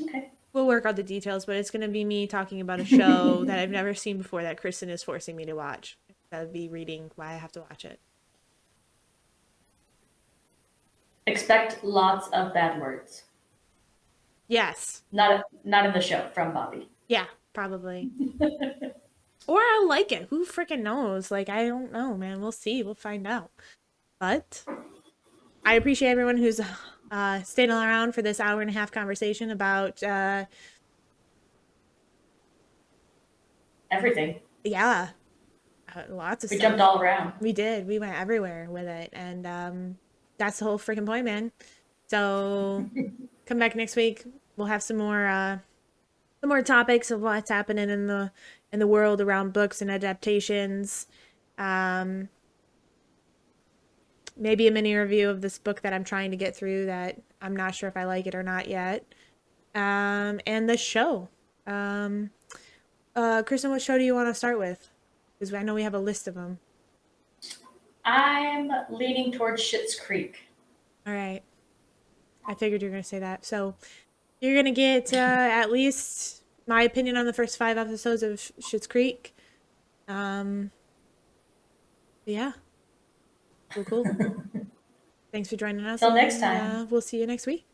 Okay. We'll work out the details, but it's gonna be me talking about a show that I've never seen before that Kristen is forcing me to watch. That would be reading why I have to watch it. Expect lots of bad words. Yes. Not in the show from Bobby. Yeah, probably. Or I'll like it. Who freaking knows? Like, I don't know, man. We'll see. We'll find out. But I appreciate everyone who's staying around for this hour and a half conversation about, Everything. yeah, lots of We stuff. jumped all around. We did. We went everywhere with it. And that's the whole freaking point, man. So come back next week. We'll have some more topics of what's happening in the world around books and adaptations. Maybe a mini review of this book that I'm trying to get through that I'm not sure if I like it or not yet. And the show. Kristen, what show do you want to start with? Because I know we have a list of them. I'm leaning towards Schitt's Creek. All right. I figured you were going to say that. So you're going to get at least my opinion on the first 5 episodes of Schitt's Creek. Yeah. Cool. Thanks for joining us. Till next and, time. We'll see you next week.